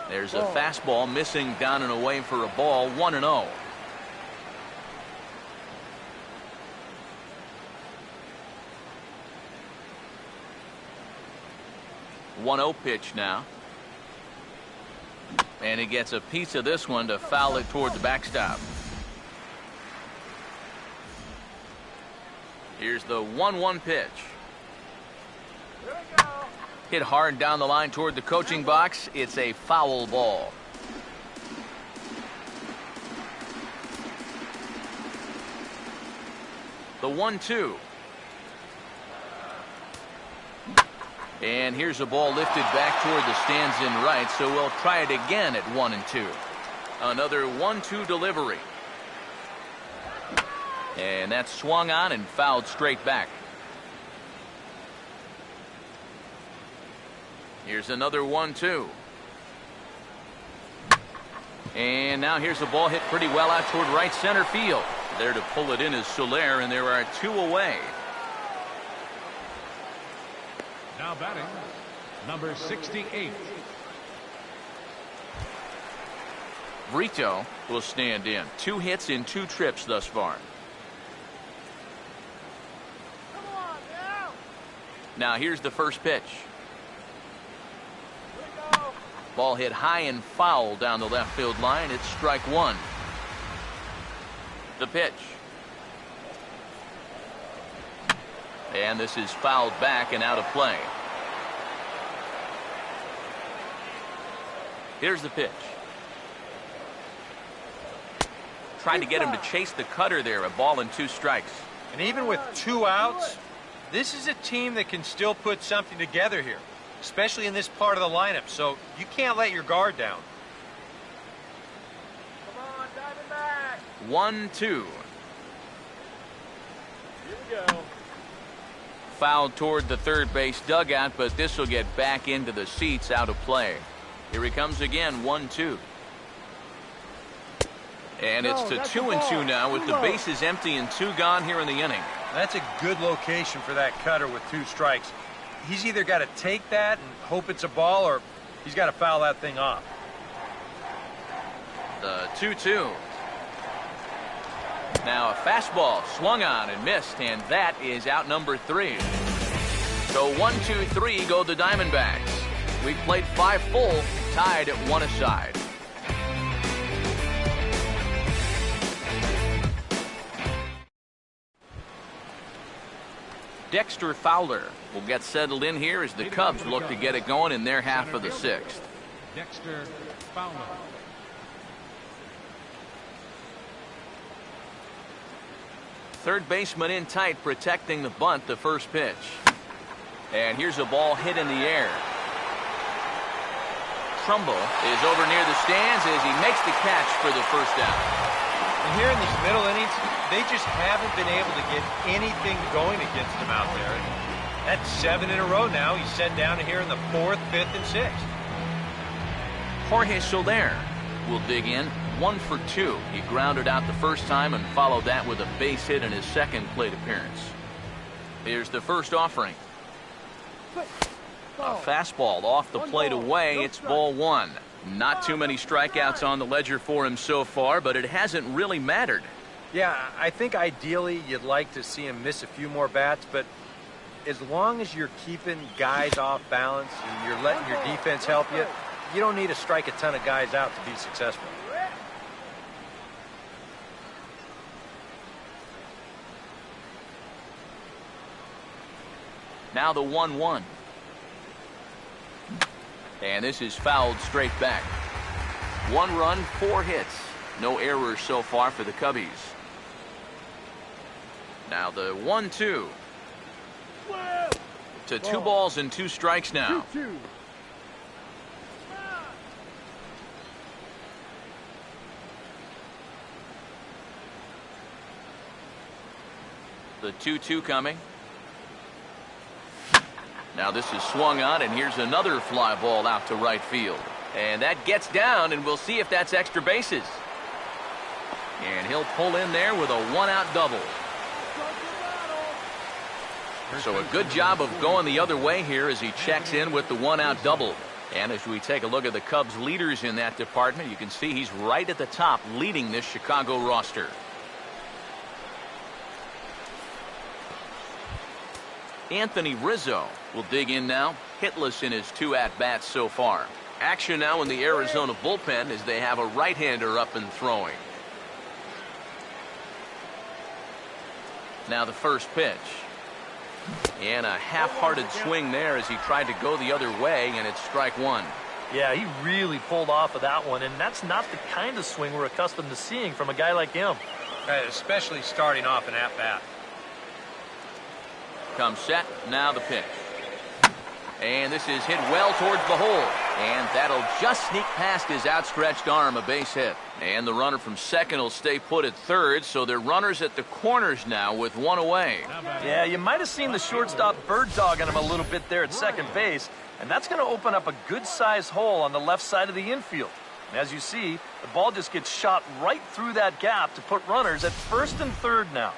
There's a fastball missing down and away for a ball, 1-0. .1-0 pitch now. And he gets a piece of this one to foul it toward the backstop. Here's the 1-1 pitch. Hit hard down the line toward the coaching box. It's a foul ball. The 1-2. And here's a ball lifted back toward the stands in right, so we'll try it again at 1-2. Another 1-2 delivery. And that's swung on and fouled straight back. Here's another 1-2. And now here's a ball hit pretty well out toward right center field. There to pull it in is Soler, and there are 2 away. Now batting, number 68. Brito will stand in. 2 hits in 2 trips thus far. Now here's the first pitch. Ball hit high and foul down the left field line. It's strike one. The pitch. And this is fouled back and out of play. Here's the pitch. Trying to get him to chase the cutter there. A ball and 2 strikes. And even with 2 outs, this is a team that can still put something together here, especially in this part of the lineup. So you can't let your guard down. Come on, Diamondback. 1-2. Here we go. Foul toward the third base dugout, but this will get back into the seats, out of play. Here he comes again, 1-2. And it's to 2-2 now with the bases empty and 2 gone here in the inning. That's a good location for that cutter with 2 strikes. He's either got to take that and hope it's a ball, or he's got to foul that thing off. The 2-2. Now a fastball swung on and missed, and that is out number 3. So 1-2-3 go the Diamondbacks. We've played 5 full, tied at 1 aside. Dexter Fowler will get settled in here as the Cubs look to get it going in their half of the 6th. Dexter Fowler. Third baseman in tight, protecting the bunt, the first pitch. And here's a ball hit in the air. Trumbo is over near the stands as he makes the catch for the first out. And here in these middle innings, they just haven't been able to get anything going against him out there. And that's 7 in a row now. He's sent down here in the 4th, 5th, and 6th. Jorge Soler will dig in, 1 for 2. He grounded out the first time and followed that with a base hit in his second plate appearance. Here's the first offering. A fastball off the plate away. It's ball 1. Not too many strikeouts on the ledger for him so far, but it hasn't really mattered. Yeah, I think ideally you'd like to see him miss a few more bats, but as long as you're keeping guys off balance and you're letting your defense help you, you don't need to strike a ton of guys out to be successful. Now the 1-1. And this is fouled straight back. 1 run, 4 hits. No errors so far for the Cubbies. Now the 1-2. To 2 balls and 2 strikes now. 2-2. The 2-2 coming. Now this is swung on, and here's another fly ball out to right field. And that gets down, and we'll see if that's extra bases. And he'll pull in there with a 1-out double. So a good job of going the other way here as he checks in with the 1-out double. And as we take a look at the Cubs leaders in that department, you can see he's right at the top leading this Chicago roster. Anthony Rizzo will dig in now, hitless in his 2 at-bats so far. Action now in the Arizona bullpen as they have a right-hander up and throwing. Now the first pitch. And a half-hearted swing there as he tried to go the other way, and it's strike 1. Yeah, he really pulled off of that one, and that's not the kind of swing we're accustomed to seeing from a guy like him. Especially starting off an at-bat. Comes set, now the pitch. And this is hit well towards the hole. And that'll just sneak past his outstretched arm, a base hit. And the runner from second will stay put at third, so they're runners at the corners now with 1 away. Yeah, you might have seen the shortstop bird dogging him a little bit there at second base, and that's going to open up a good-sized hole on the left side of the infield. And as you see, the ball just gets shot right through that gap to put runners at first and third now.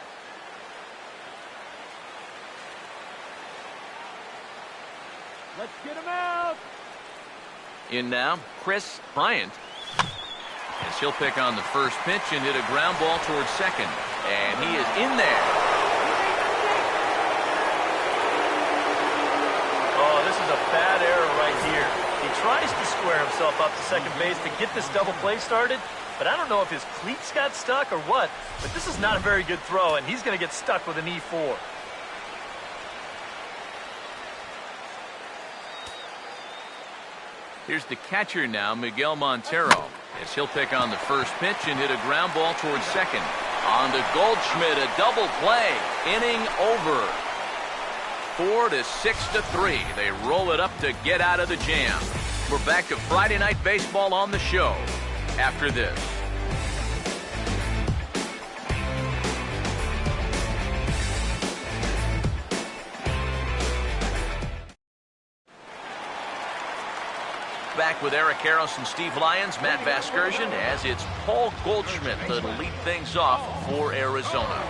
Let's get him out. In now, Chris Bryant. As he'll pick on the first pitch and hit a ground ball towards second. And he is in there. a bad error right here. He tries to square himself up to second base to get this double play started, but I don't know if his cleats got stuck or what, but this is not a very good throw, and he's going to get stuck with an E4. Here's the catcher now, Miguel Montero, as he'll pick on the first pitch and hit a ground ball towards second. On to Goldschmidt, a double play. Inning over. 4-6-3. They roll it up to get out of the jam. We're back to Friday Night Baseball on the show after this. Back with Eric Karros and Steve Lyons, Matt Vasgersian, as it's Paul Goldschmidt that'll lead things off for Arizona.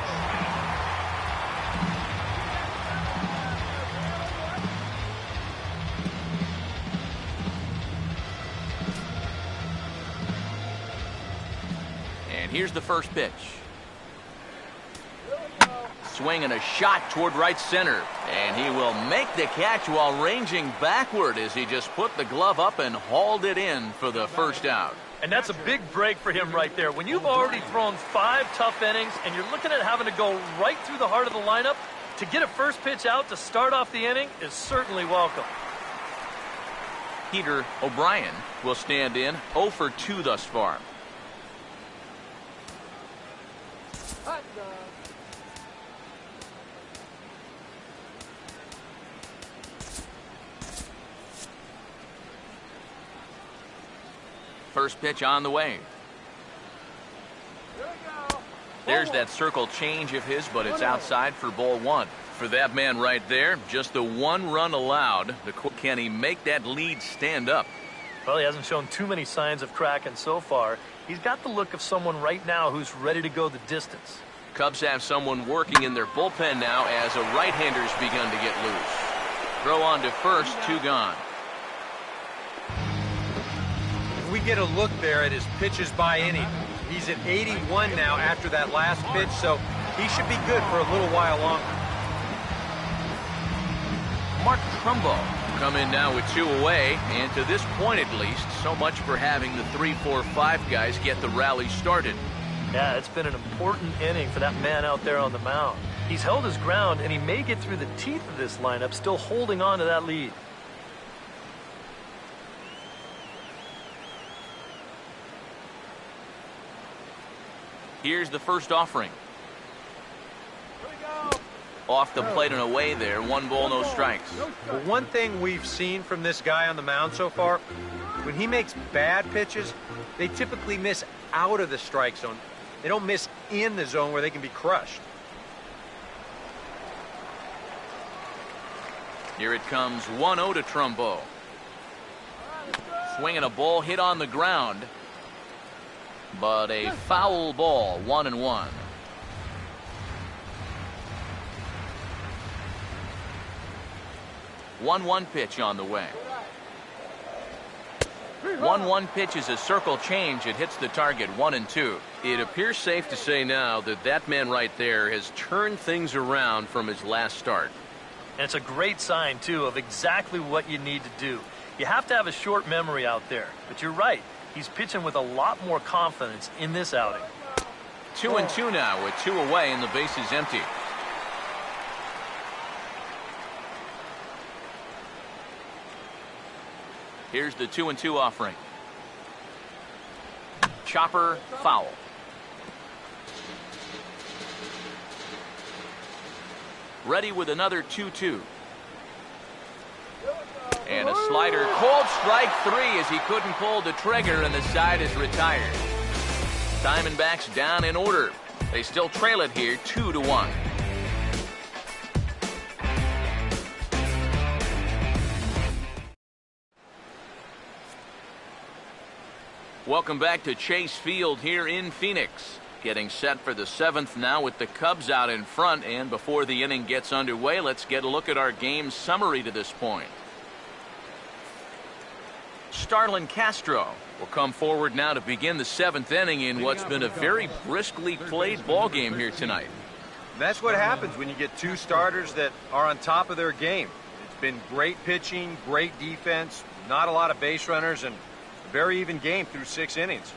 And here's the first pitch. Swinging a shot toward right center, and he will make the catch while ranging backward as he just put the glove up and hauled it in for the first out. And that's a big break for him right there. When you've already thrown 5 tough innings and you're looking at having to go right through the heart of the lineup, to get a first pitch out to start off the inning is certainly welcome. Peter O'Brien will stand in 0 for 2 thus far. First pitch on the way. There's that circle change of his, but it's outside for ball 1. For that man right there, just the 1 run allowed. Can he make that lead stand up? Well, he hasn't shown too many signs of cracking so far. He's got the look of someone right now who's ready to go the distance. Cubs have someone working in their bullpen now as a right-hander's begun to get loose. Throw on to first, 2 gone. We get a look there at his pitches by inning. He's at 81 now after that last pitch, so he should be good for a little while longer. Mark Trumbo come in now with 2 away, and to this point at least, so much for having the 3, 4, 5 guys get the rally started. Yeah, it's been an important inning for that man out there on the mound. He's held his ground, and he may get through the teeth of this lineup, still holding on to that lead. Here's the first offering. Off the plate and away there. 1 ball, no strikes. But one thing we've seen from this guy on the mound so far, when he makes bad pitches, they typically miss out of the strike zone. They don't miss in the zone where they can be crushed. Here it comes 1-0 to Trumbo. Swinging a ball hit on the ground. But a foul ball, 1-1. 1-1 pitch on the way. 1-1 pitch is a circle change. It hits the target 1-2. It appears safe to say now that that man right there has turned things around from his last start. And it's a great sign, too, of exactly what you need to do. You have to have a short memory out there. But you're right. He's pitching with a lot more confidence in this outing. 2-2 now with 2 away and the base is empty. Here's the 2-2 offering. Chopper foul. Ready with another 2-2. And a slider, called strike 3 as he couldn't pull the trigger and the side is retired. Diamondbacks down in order. They still trail it here 2-1. Welcome back to Chase Field here in Phoenix. Getting set for the 7th now with the Cubs out in front, and before the inning gets underway, let's get a look at our game summary to this point. Starlin Castro will come forward now to begin the 7th inning in what's been a very briskly played ball game here tonight. That's what happens when you get 2 starters that are on top of their game. been great pitching, great defense, not a lot of base runners, and a very even game through 6 innings.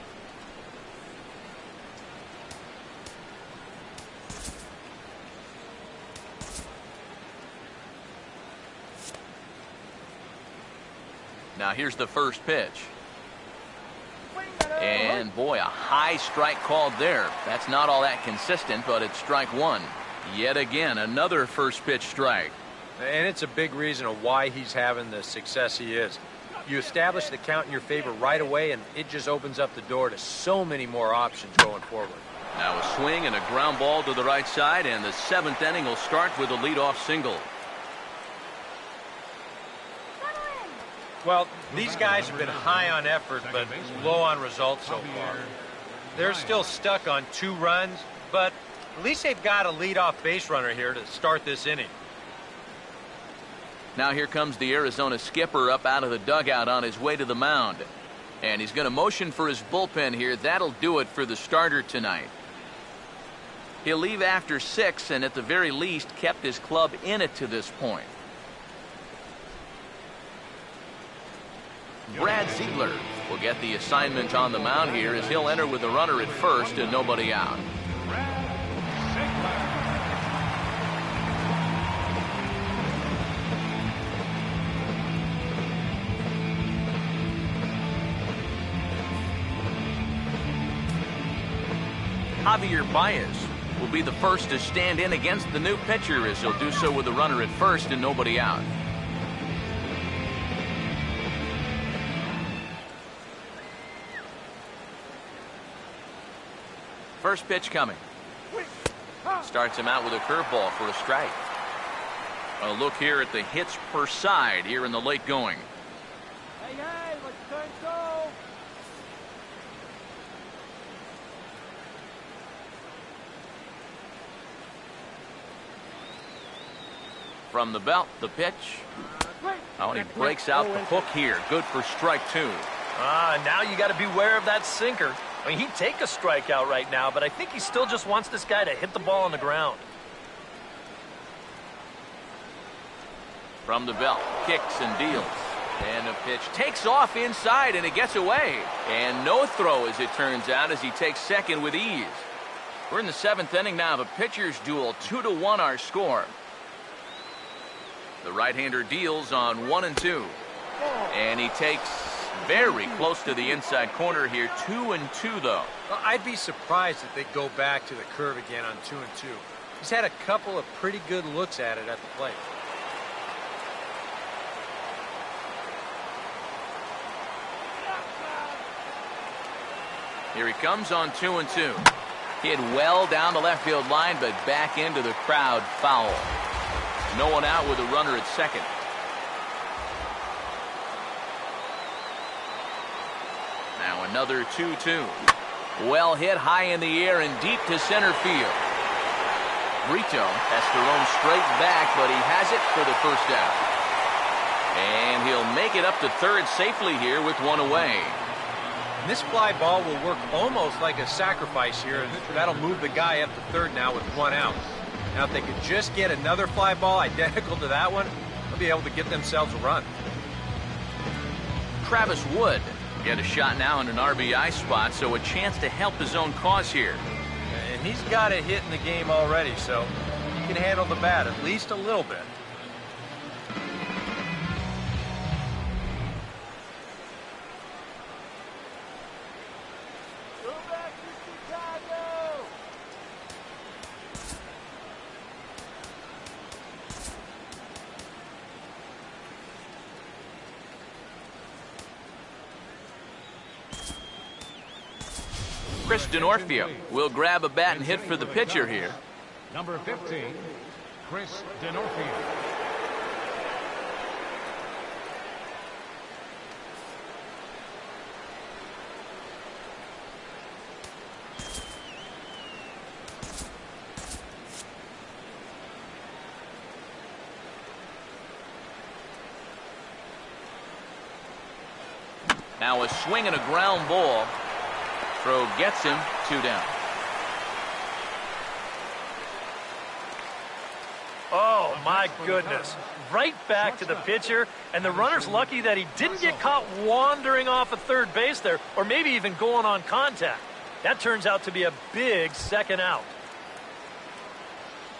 Now here's the first pitch. And boy, a high strike called there. That's not all that consistent, but it's strike one. Yet again, another first pitch strike. And it's a big reason of why he's having the success he is. You establish the count in your favor right away, and it just opens up the door to so many more options going forward. Now a swing and a ground ball to the right side, and the 7th inning will start with a leadoff single. Well, these guys have been high on effort, but low on results so far. They're still stuck on 2 runs, but at least they've got a leadoff base runner here to start this inning. Now here comes the Arizona skipper up out of the dugout on his way to the mound. And he's going to motion for his bullpen here. That'll do it for the starter tonight. He'll leave after 6 and at the very least kept his club in it to this point. Brad Ziegler will get the assignment on the mound here as he'll enter with a runner at first and nobody out. Javier Baez will be the first to stand in against the new pitcher as he'll do so with a runner at first and nobody out. First pitch coming. Starts him out with a curveball for a strike. A look here at the hits per side here in the late going. Hey, hey, let's turn go. From the belt, the pitch. Oh, and he breaks out the hook here. Good for strike 2. Now you got to beware of that sinker. I mean, he'd take a strikeout right now, but I think he still just wants this guy to hit the ball on the ground. From the belt, kicks and deals. And the pitch takes off inside, and it gets away. And no throw, as it turns out, as he takes second with ease. We're in the 7th inning now of a pitcher's duel. 2-1 our score. The right-hander deals on 1 and 2. And he takes very close to the inside corner here. 2 and 2, though. Well, I'd be surprised if they go back to the curve again on 2 and 2. He's had a couple of pretty good looks at it at the plate. Here he comes on 2 and 2. Hit well down the left field line, but back into the crowd, foul. No one out with a runner at second. Now another 2-2. Well hit high in the air and deep to center field. Brito has to roam straight back, but he has it for the first out. And he'll make it up to third safely here with 1 away. And this fly ball will work almost like a sacrifice here, and that'll move the guy up to third now with 1 out. Now, if they could just get another fly ball identical to that one, they'll be able to get themselves a run. Travis Wood get a shot now in an RBI spot, so a chance to help his own cause here. And he's got a hit in the game already, so he can handle the bat at least a little bit. Go back to Chicago. Chris Denorfia will grab a bat and hit for the pitcher here. Number 15, Chris Denorfia. Now a swing and a ground ball. Throw gets him, 2 down. Oh, my. My goodness. Right back to the pitcher, and the runner's lucky that he didn't get caught wandering off of third base there, or maybe even going on contact. That turns out to be a big second out.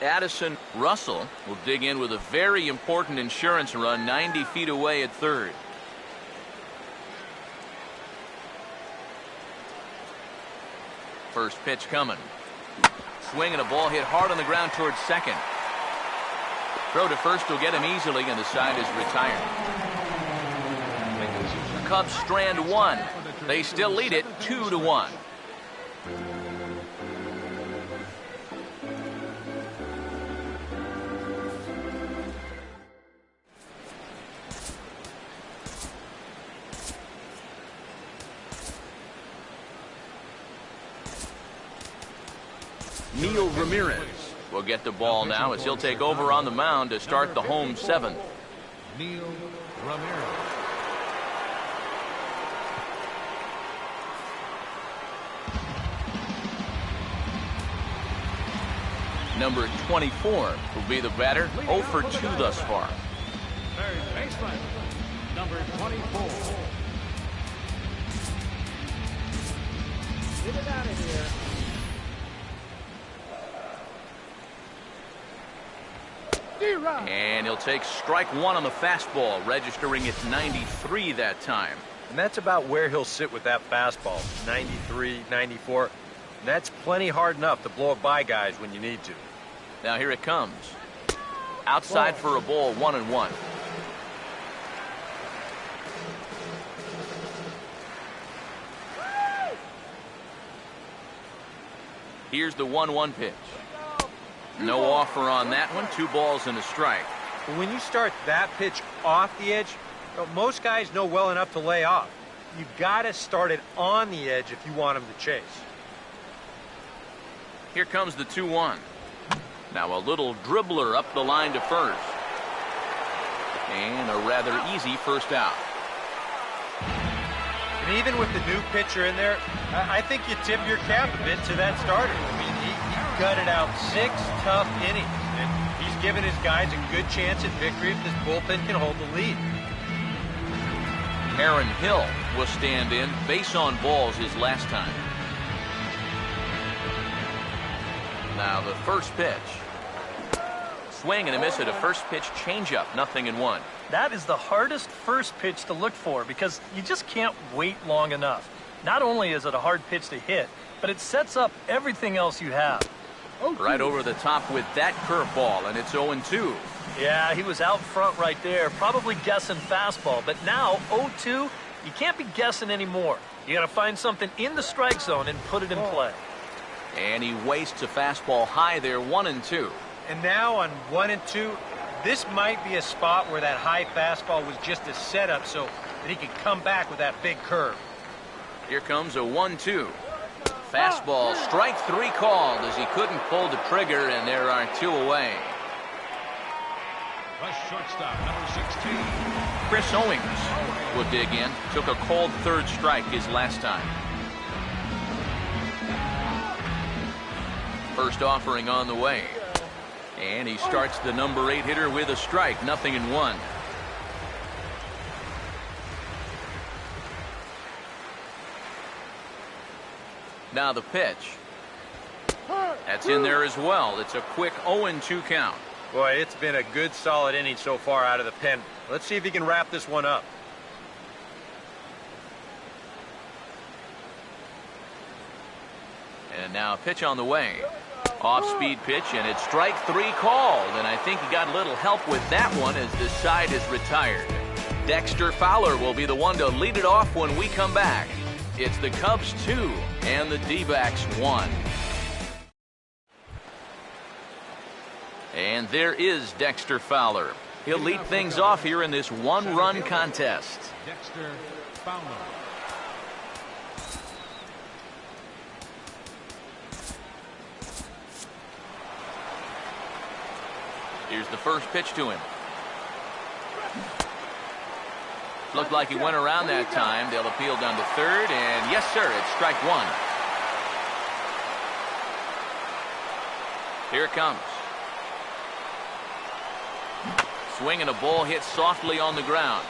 Addison Russell will dig in with a very important insurance run 90 feet away at third. First pitch coming. Swing and a ball hit hard on the ground towards second. Throw to first will get him easily, and the side is retired. The Cubs strand one. They still lead it 2-1. Neil Ramirez will get the ball now as he'll take over on the mound to start the home seventh. Neil Ramirez. Number 24 will be the batter, 0 for 2 thus far. Third baseman, number 24. Get it out of here. And he'll take strike one on the fastball, registering at 93 that time. And that's about where he'll sit with that fastball, 93, 94. And that's plenty hard enough to blow it by guys when you need to. Now here it comes. Outside for a ball, 1-1. Here's the 1-1 pitch. No offer on that one. 2 balls and a strike. But when you start that pitch off the edge, most guys know well enough to lay off. You've got to start it on the edge if you want him to chase. Here comes the 2-1. Now a little dribbler up the line to first. And a rather easy first out. And even with the new pitcher in there, I think you tip your cap a bit to that starter. I mean, he gutted out 6 tough innings, and he's given his guys a good chance at victory if this bullpen can hold the lead. Aaron Hill will stand in. Base on balls his last time. Now the first pitch. Swing and a miss at a first pitch changeup. 0-1. That is the hardest first pitch to look for because you just can't wait long enough. Not only is it a hard pitch to hit, but it sets up everything else you have. Right over the top with that curveball, and it's 0-2. Yeah, he was out front right there, probably guessing fastball. But now, 0-2, you can't be guessing anymore. You got to find something in the strike zone and put it in play. And he wastes a fastball high there, 1-2. And now on 1 and 2, this might be a spot where that high fastball was just a setup so that he could come back with that big curve. Here comes a 1-2. Fastball, strike 3 called as he couldn't pull the trigger, and there are 2 away. The shortstop, number 16. Chris Owings will dig in. Took a called third strike his last time. First offering on the way. And he starts the number 8 hitter with a strike. 0-1. Now the pitch. That's in there as well. It's a quick 0-2 count. Boy, it's been a good, solid inning so far out of the pen. Let's see if he can wrap this one up. And now a pitch on the way. Off-speed pitch, and it's strike 3 called. And I think he got a little help with that one as the side is retired. Dexter Fowler will be the one to lead it off when we come back. It's the Cubs 2 and the D-backs 1. And there is Dexter Fowler. He'll lead things off here in this one-run contest. Dexter Fowler. Here's the first pitch to him. Looked like he went around that time. They'll appeal down to third, and yes, sir, it's strike 1. Here it comes. swing and a ball hit softly on the ground.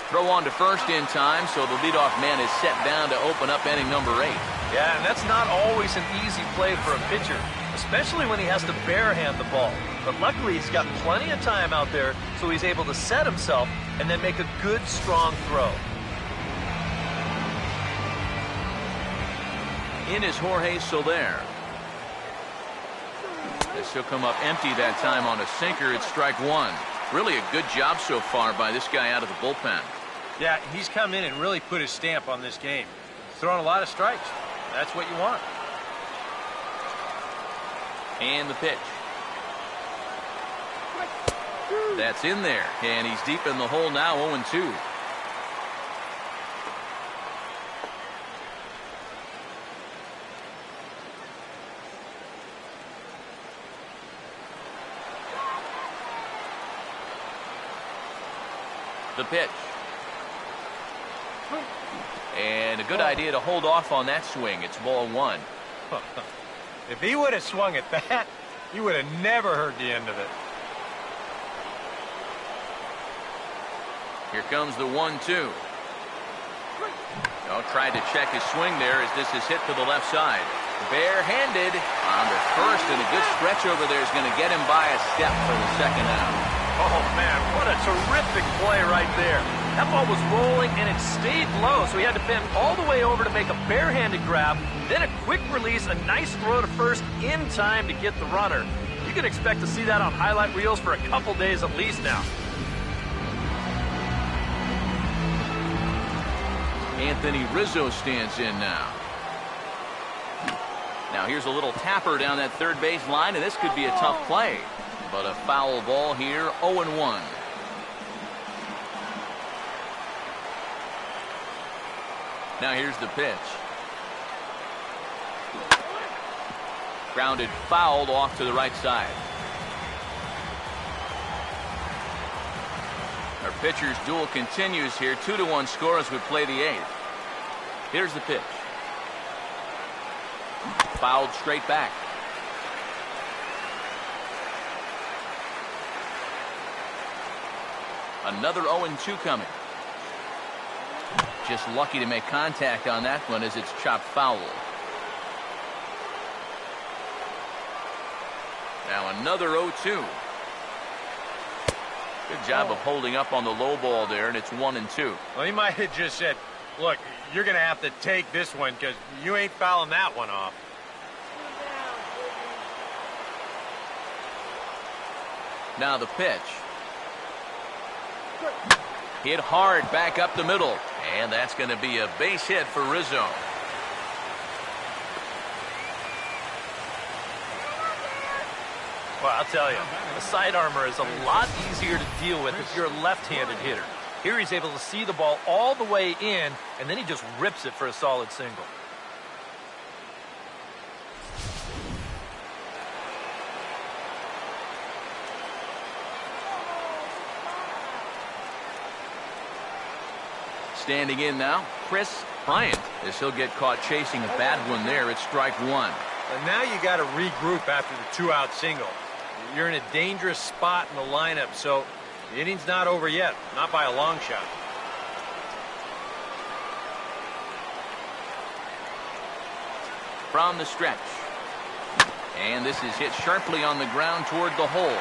Throw on to first in time, so the leadoff man is set down to open up inning number 8. Yeah, and that's not always an easy play for a pitcher, especially when he has to barehand the ball. But luckily, he's got plenty of time out there, so he's able to set himself and then make a good, strong throw. In is Jorge Soler. This will come up empty that time on a sinker. It's strike 1. Really a good job so far by this guy out of the bullpen. Yeah, he's come in and really put his stamp on this game. He's thrown a lot of strikes. That's what you want. And the pitch. That's in there, and he's deep in the hole now, 0-2. The pitch. And a good idea to hold off on that swing. It's ball 1. If he would have swung at that, you would have never heard the end of it. Here comes the 1-2. Oh, tried to check his swing there as this is hit to the left side. Barehanded on the first, and a good stretch over there is going to get him by a step for the second out. Oh, man, what a terrific play right there. That ball was rolling, and it stayed low, so he had to bend all the way over to make a barehanded grab, then a quick release, a nice throw to first in time to get the runner. You can expect to see that on highlight reels for a couple days at least now. Anthony Rizzo stands in now. Now here's a little tapper down that third base line, and this could be a tough play. But a foul ball here, 0-1. Now here's the pitch. Grounded fouled off to the right side. Our pitcher's duel continues here. 2-1 score as we play the 8th. Here's the pitch. Fouled straight back. Another 0-2 coming. Just lucky to make contact on that one as it's chopped foul. Now another 0-2. Good job of holding up on the low ball there, and it's 1-2. Well, he might have just said, look, you're going to have to take this one because you ain't fouling that one off. Now the pitch. Hit hard back up the middle, and that's going to be a base hit for Rizzo. Well, I'll tell you, the side armor is a lot easier to deal with if you're a left-handed hitter. Here he's able to see the ball all the way in, and then he just rips it for a solid single. Standing in now, Chris Bryant, as he'll get caught chasing a bad one there. It's strike 1. And now you got to regroup after the 2-out single. You're in a dangerous spot in the lineup, so the inning's not over yet, not by a long shot. From the stretch. And this is hit sharply on the ground toward the hole.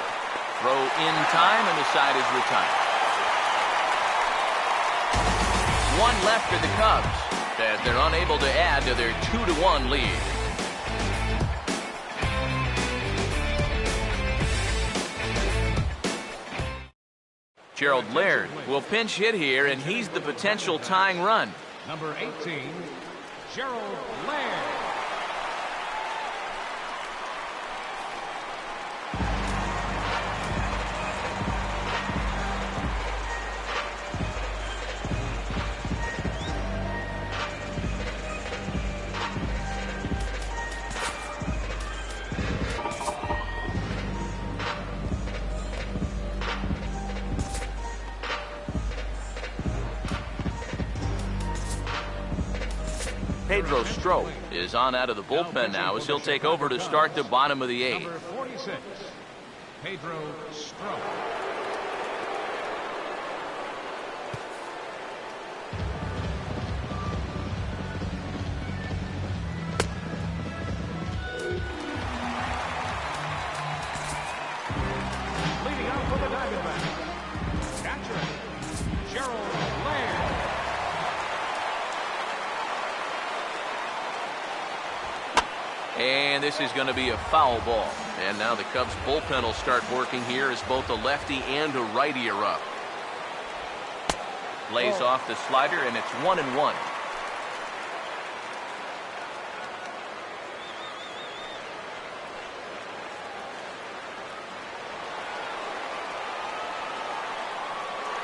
Throw in time, and the side is retired. One left for the Cubs, as they're unable to add to their 2-1 lead. Gerald Laird will pinch hit here, and he's the potential tying run. Number 18, Gerald Laird. Pedro Strop is on out of the bullpen now as he'll take over to start the bottom of the 8th. Number 46, Pedro Strop. Gerald Laird. And this is going to be a foul ball. And now the Cubs bullpen will start working here as both a lefty and a righty are up. Lays off the slider, and it's 1-1.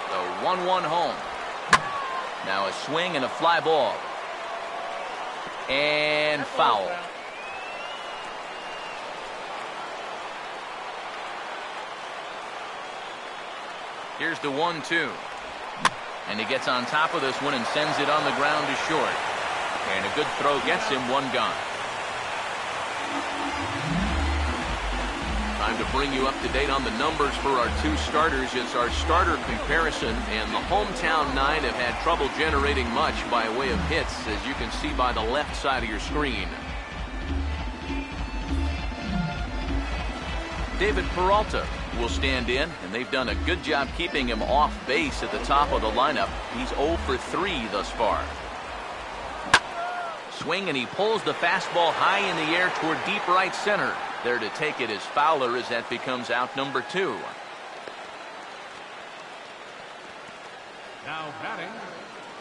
The 1-1 home. Now a swing and a fly ball. And foul. Here's the 1-2. And he gets on top of this one and sends it on the ground to short. And a good throw gets him, one gone. Time to bring you up to date on the numbers for our two starters. It's our starter comparison, and the hometown nine have had trouble generating much by way of hits, as you can see by the left side of your screen. David Peralta will stand in, and they've done a good job keeping him off base at the top of the lineup. He's 0 for 3 thus far. Swing, and he pulls the fastball high in the air toward deep right center. There to take it is Fowler, as that becomes out number 2. Now batting,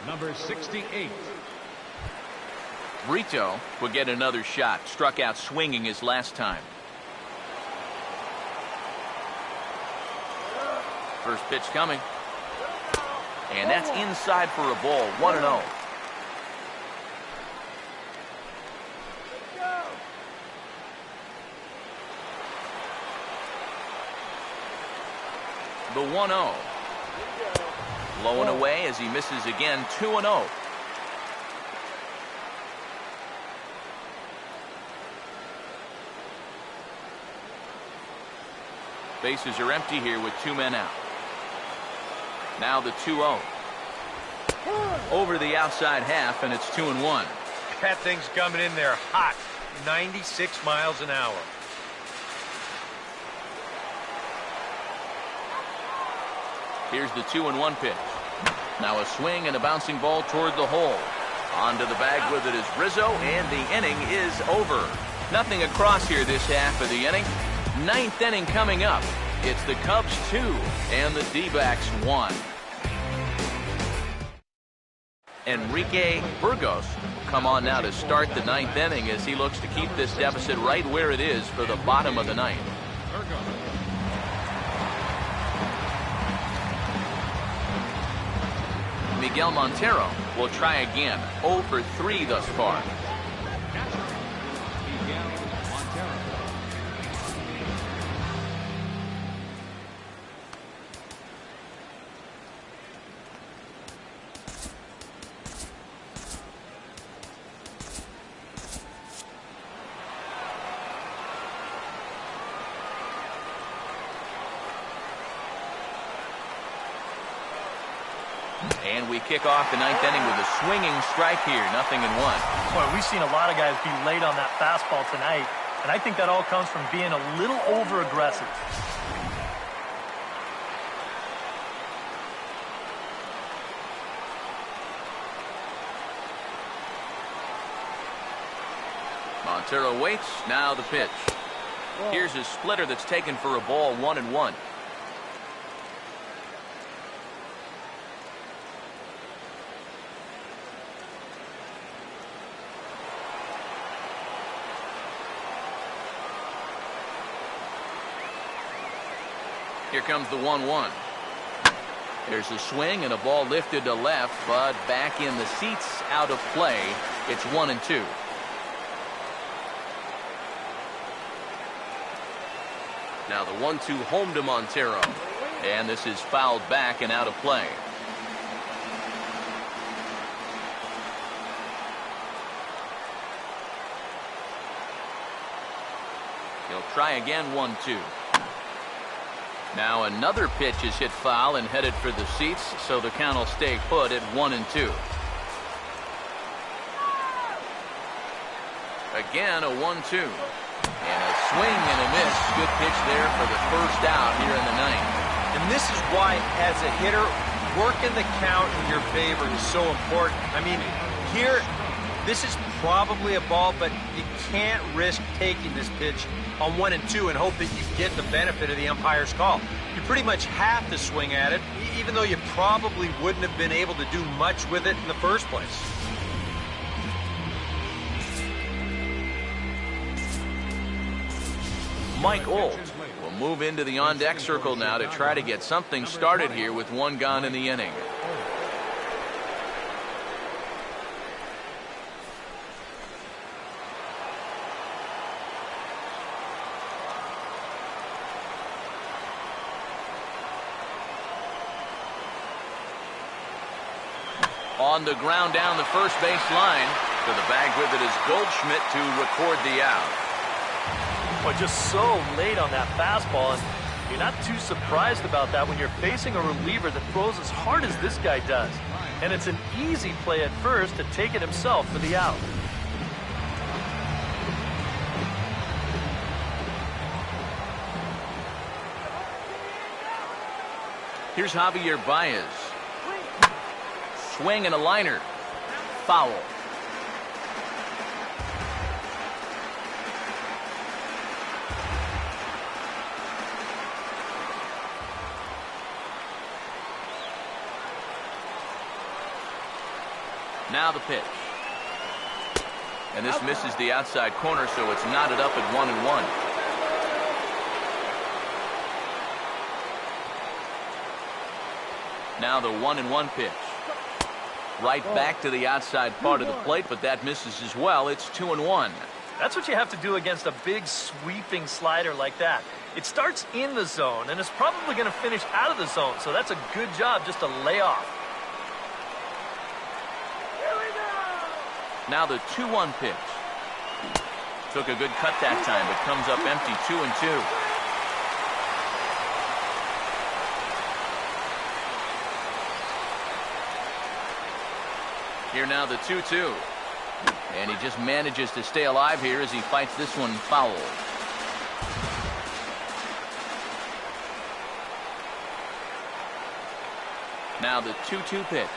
number 68. Brito will get another shot. Struck out swinging his last time. First pitch coming. And that's inside for a ball. 1-0. The 1-0. Low and away as he misses again. 2-0. Bases are empty here with 2 men out. Now the 2-0. Over the outside half, and it's 2-1. That thing's coming in there hot. 96 miles an hour. Here's the 2-1 pitch. Now a swing and a bouncing ball toward the hole. Onto the bag with it is Rizzo, and the inning is over. Nothing across here this half of the inning. 9th inning coming up. It's the Cubs 2 and the D-backs 1. Enrique Burgos will come on now to start the 9th inning as he looks to keep this deficit right where it is for the bottom of the 9th. Miguel Montero will try again. 0 for 3 thus far. Miguel Montero. And we kick off the 9th inning with a swinging strike here. 0-1. Boy, we've seen a lot of guys be late on that fastball tonight, and I think that all comes from being a little over-aggressive. Montero waits. Now the pitch. Here's his splitter that's taken for a ball. 1-1. Here comes the 1-1. There's a swing and a ball lifted to left, but back in the seats, out of play. It's 1-2. Now the 1-2 home to Montero. And this is fouled back and out of play. He'll try again. 1-2. Now another pitch is hit foul and headed for the seats, so the count will stay put at 1-2. Again a 1-2. And a swing and a miss. Good pitch there for the first out here in the 9th. And this is why, as a hitter, working the count in your favor is so important. I mean, here, this is probably a ball, but you can't risk taking this pitch on 1 and 2 and hope that you get the benefit of the umpire's call. You pretty much have to swing at it, even though you probably wouldn't have been able to do much with it in the first place. Mike Olt will move into the on-deck circle now to try to get something started here with 1 gone in the inning. On the ground down the first base line. To the bag with it is Goldschmidt to record the out. Boy, just so late on that fastball, and you're not too surprised about that when you're facing a reliever that throws as hard as this guy does. And it's an easy play at first to take it himself for the out. Here's Javier Baez. Swing and a liner. Foul. Now the pitch. And this misses the outside corner, so it's knotted up at 1-1. Now the 1-1 pitch. Right back to the outside part of the plate, but that misses as well. It's 2-1. That's what you have to do against a big sweeping slider like that. It starts in the zone, and it's probably going to finish out of the zone, so that's a good job just to lay off. Now the 2-1 pitch. Took a good cut that time, but comes up empty. 2-2. Here now the 2-2. And he just manages to stay alive here as he fights this one foul. Now the 2-2 pitch.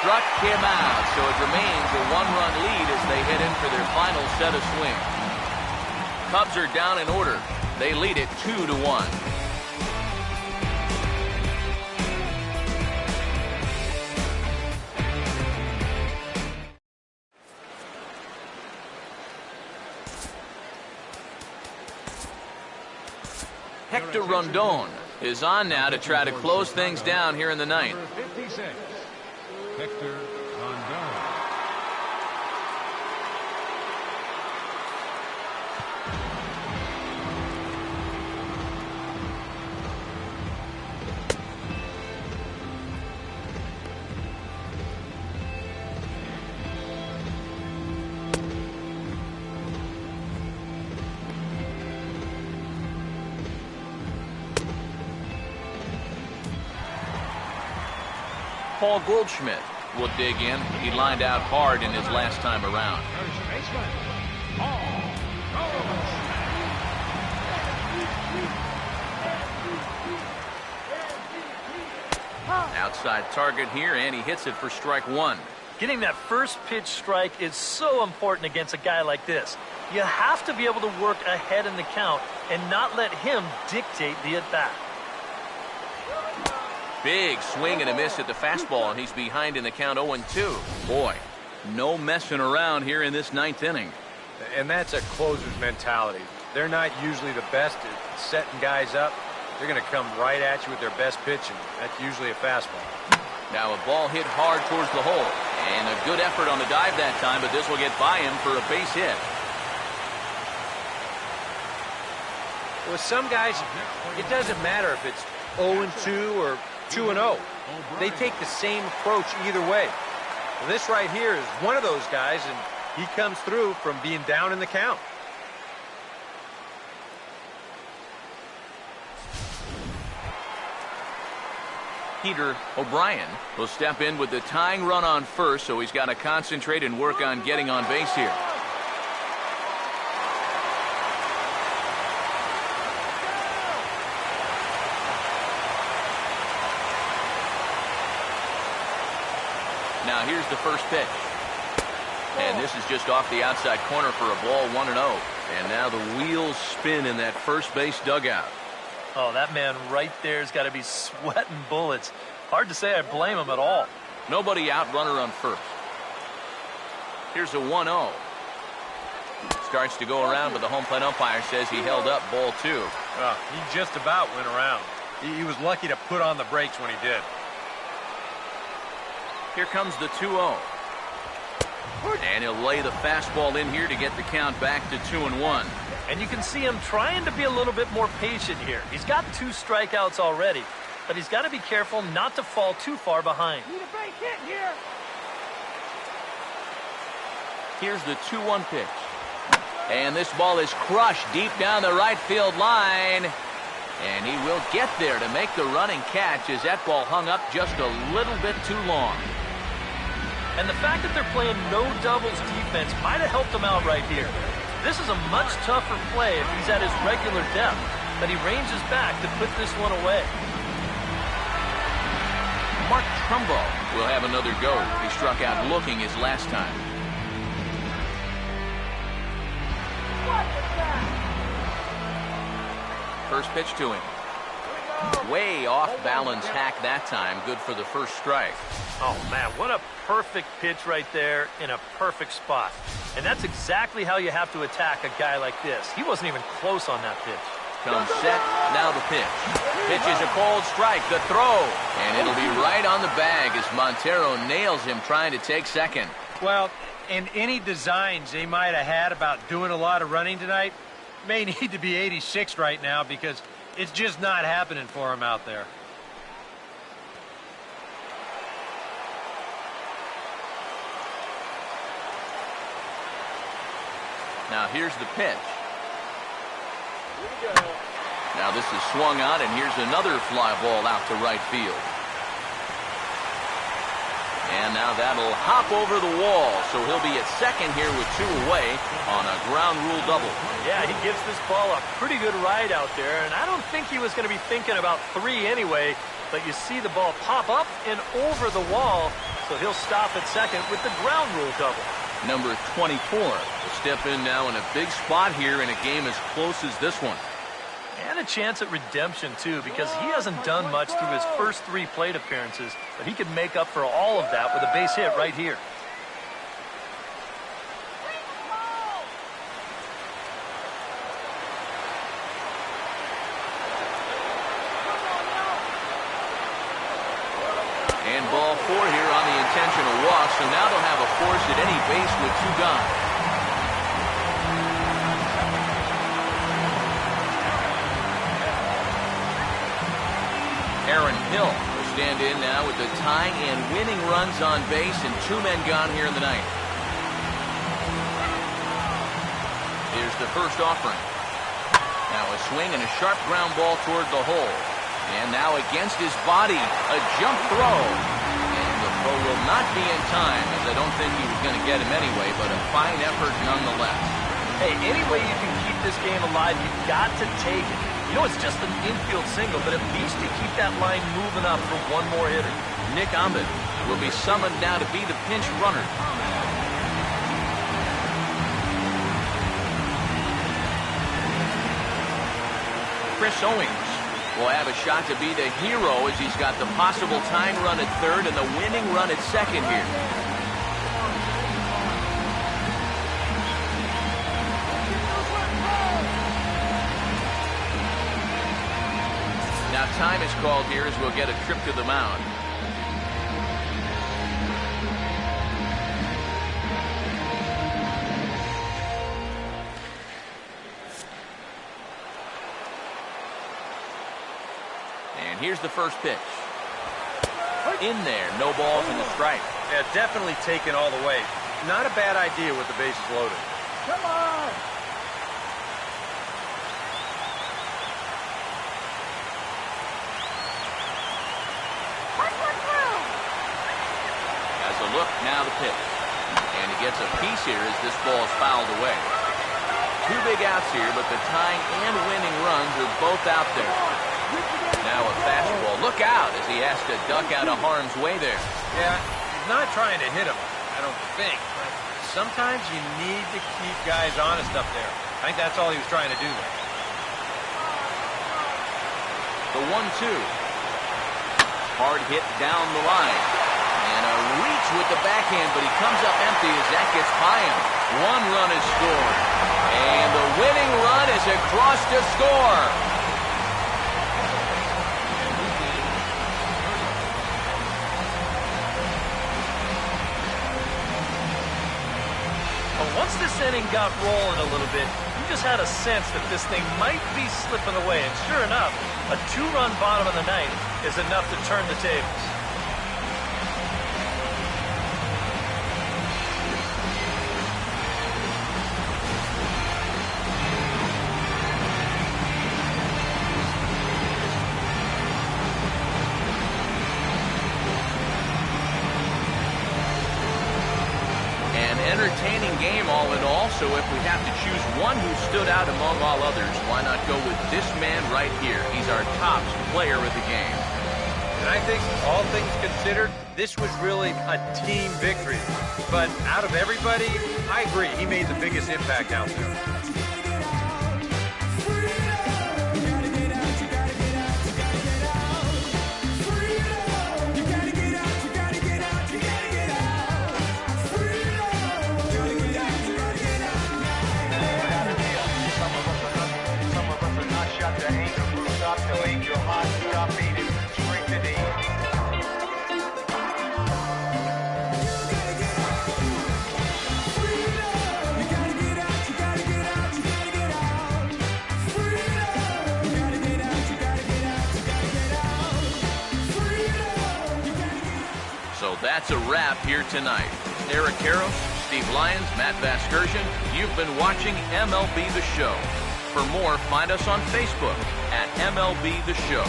Struck him out, so it remains a 1-run lead as they head in for their final set of swings. Cubs are down in order. They lead it 2-1. Hector Rondon is on now to try to close things down here in the ninth. 56, Hector Rondon. Paul Goldschmidt will dig in. He lined out hard in his last time around. First baseman, Paul Goldschmidt. Outside target here, and he hits it for strike 1. Getting that first pitch strike is so important against a guy like this. You have to be able to work ahead in the count and not let him dictate the at-bat. Big swing and a miss at the fastball, and he's behind in the count 0-2. Boy, no messing around here in this ninth inning. And that's a closer's mentality. They're not usually the best at setting guys up. They're going to come right at you with their best pitch, and that's usually a fastball. Now a ball hit hard towards the hole, and a good effort on the dive that time, but this will get by him for a base hit. With some guys, it doesn't matter if it's 0-2 or 2-0. They take the same approach either way. Well, this right here is one of those guys, and he comes through from being down in the count. Peter O'Brien will step in with the tying run on first, so he's got to concentrate and work on getting on base here. Now here's the first pitch. And this is just off the outside corner for a ball, 1-0. And now the wheels spin in that first base dugout. Oh, that man right there's got to be sweating bullets. Hard to say I blame him at all. Nobody out, runner on first. Here's a 1-0. Starts to go around, but the home plate umpire says he held up, ball 2. He just about went around. He was lucky to put on the brakes when he did. Here comes the 2-0. And he'll lay the fastball in here to get the count back to 2-1. And you can see him trying to be a little bit more patient here. He's got 2 strikeouts already, but he's got to be careful not to fall too far behind. Need a base hit here. Here's the 2-1 pitch. And this ball is crushed deep down the right field line. And he will get there to make the running catch as that ball hung up just a little bit too long. And the fact that they're playing no doubles defense might have helped him out right here. This is a much tougher play if he's at his regular depth, but he ranges back to put this one away. Mark Trumbo will have another go. He struck out looking his last time. First pitch to him. Way off balance hack that time. Good for the first strike. Oh, man, what a perfect pitch right there in a perfect spot. And that's exactly how you have to attack a guy like this. He wasn't even close on that pitch. Comes set, now the pitch. Pitch is a cold strike, the throw. And it'll be right on the bag as Montero nails him trying to take second. Well, and any designs they might have had about doing a lot of running tonight may need to be 86 right now because it's just not happening for him out there. Now here's the pitch. Now this is swung on, and here's another fly ball out to right field. And now that'll hop over the wall, so he'll be at second here with 2 away on a ground rule double. Yeah, he gives this ball a pretty good ride out there, and I don't think he was going to be thinking about 3 anyway, but you see the ball pop up and over the wall, so he'll stop at second with the ground rule double. Number 24 will step in now in a big spot here in a game as close as this one. And a chance at redemption, too, because he hasn't done much through his first 3 plate appearances, but he could make up for all of that with a base hit right here. And ball 4 here on the intentional walk, so now they'll have a force at any base with 2 gone. Aaron Hill will stand in now with the tying and winning runs on base and 2 men gone here in the ninth. Here's the first offering. Now a swing and a sharp ground ball toward the hole. And now against his body, a jump throw. And the throw will not be in time, as I don't think he was going to get him anyway, but a fine effort nonetheless. Hey, any way you can keep this game alive, you've got to take it. You know, it's just an infield single, but at least you keep that line moving up for 1 more hitter. Nick Ahmed will be summoned now to be the pinch runner. Chris Owings will have a shot to be the hero as he's got the possible tying run at third and the winning run at second here. Now time is called here as we'll get a trip to the mound. And here's the first pitch. In there, no balls in the strike. Yeah, definitely taken all the way. Not a bad idea with the bases loaded. Come on! Has a look, now the pitch. And he gets a piece here as this ball is fouled away. 2 big outs here, but the tying and winning runs are both out there. Now a fastball. Look out as he has to duck out of harm's way there. Yeah, He's not trying to hit him, I don't think. But sometimes you need to keep guys honest up there. I think that's all he was trying to do there. The 1-2. Hard hit down the line. And a reach with the backhand, but he comes up empty as that gets by him. One run is scored. And the winning run is across to score. Once this inning got rolling a little bit, you just had a sense that this thing might be slipping away. And sure enough, a 2-run bottom of the ninth is enough to turn the tables. Entertaining game all in all, so if we have to choose one who stood out among all others, why not go with this man right here? He's our top player of the game. And I think, all things considered, this was really a team victory. But out of everybody, I agree, he made the biggest impact out there. So that's a wrap here tonight. Eric Karros, Steve Lyons, Matt Vasgersian, you've been watching MLB The Show. For more, find us on Facebook at MLB The Show.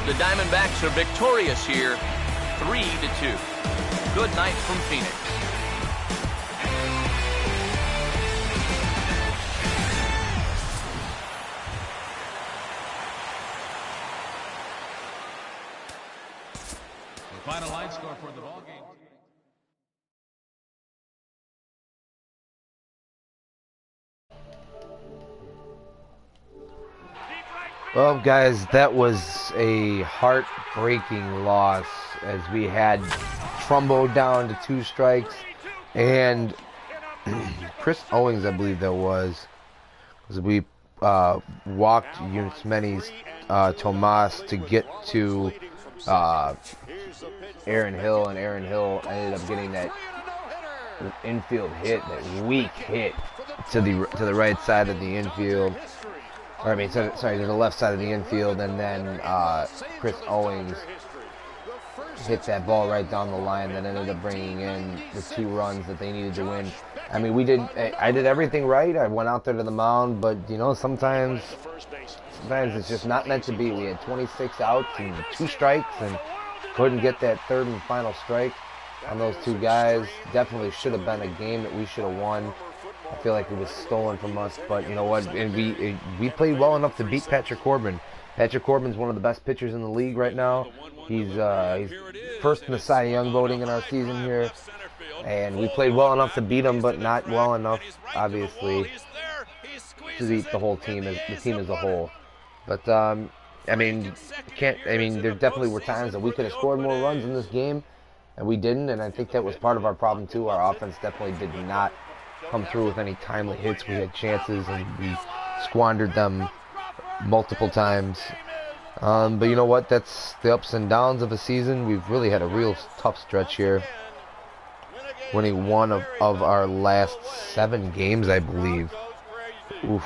The Diamondbacks are victorious here, 3-2. Good night from Phoenix. The final line score for the ball game. Well, guys, that was a heartbreaking loss as we had Trumbo down to 2 strikes, and Chris Owings, I believe that was, because we walked Yusmenis Tomas to get to Aaron Hill, and Aaron Hill ended up getting that infield hit, that weak hit to the right side of the infield. Or I mean, sorry, to the left side of the infield, and then Chris Owings hit that ball right down the line that ended up bringing in the 2 runs that they needed to win. I mean, I did everything right. I went out there to the mound, but you know, sometimes it's just not meant to be. We had 26 outs and 2 strikes, and couldn't get that 3rd and final strike on those 2 guys. Definitely should have been a game that we should have won. I feel like it was stolen from us, but you know what? And we played well enough to beat Patrick Corbin. Patrick Corbin's one of the best pitchers in the league right now. He's first in the Cy Young voting in our season here, and we played well enough to beat him, but not well enough, obviously, to beat the whole team, the team as a whole. But I mean, there definitely were times that we could have scored more runs in this game, and we didn't. And I think that was part of our problem too. Our offense definitely did not come through with any timely hits. We had chances and we squandered them multiple times. But you know what? That's the ups and downs of a season. We've really had a real tough stretch here. Winning 1 of our last 7 games, I believe. Oof.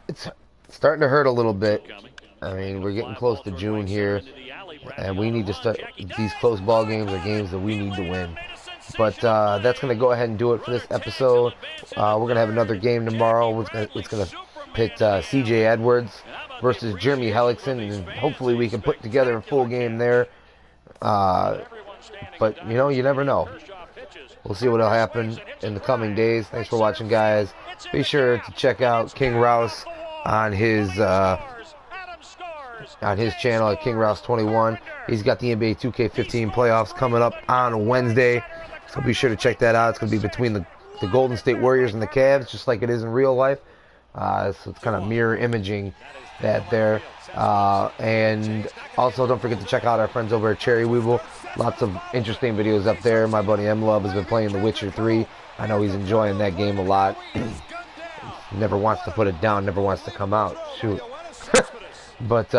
It's starting to hurt a little bit. I mean, we're getting close to June here, and we need to start. These close ball games are games that we need to win. But that's going to go ahead and do it for this episode. We're going to have another game tomorrow. It's going to pit C.J. Edwards versus Jeremy Hellickson, and hopefully we can put together a full game there. But, you know, you never know. We'll see what will happen in the coming days. Thanks for watching, guys. Be sure to check out King Rouse on his on his channel at King Rouse 21. He's got the NBA 2K15 playoffs coming up on Wednesday, so be sure to check that out. It's going to be between the Golden State Warriors and the Cavs, just like it is in real life. So it's kind of mirror imaging that there. And also don't forget to check out our friends over at Cherry Weeble. Lots of interesting videos up there. My buddy M-Love has been playing The Witcher 3. I know he's enjoying that game a lot. Never wants to put it down, never wants to come out. Shoot. But,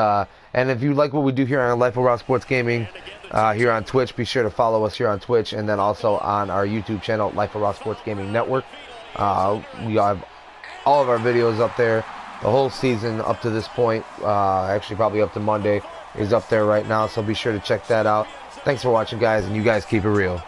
and if you like what we do here on Life of Raw Sports Gaming, here on Twitch, be sure to follow us here on Twitch, and then also on our YouTube channel, Life of Raw Sports Gaming Network. We have all of our videos up there. The whole season up to this point, actually probably up to Monday, is up there right now, so be sure to check that out. Thanks for watching, guys, and you guys keep it real.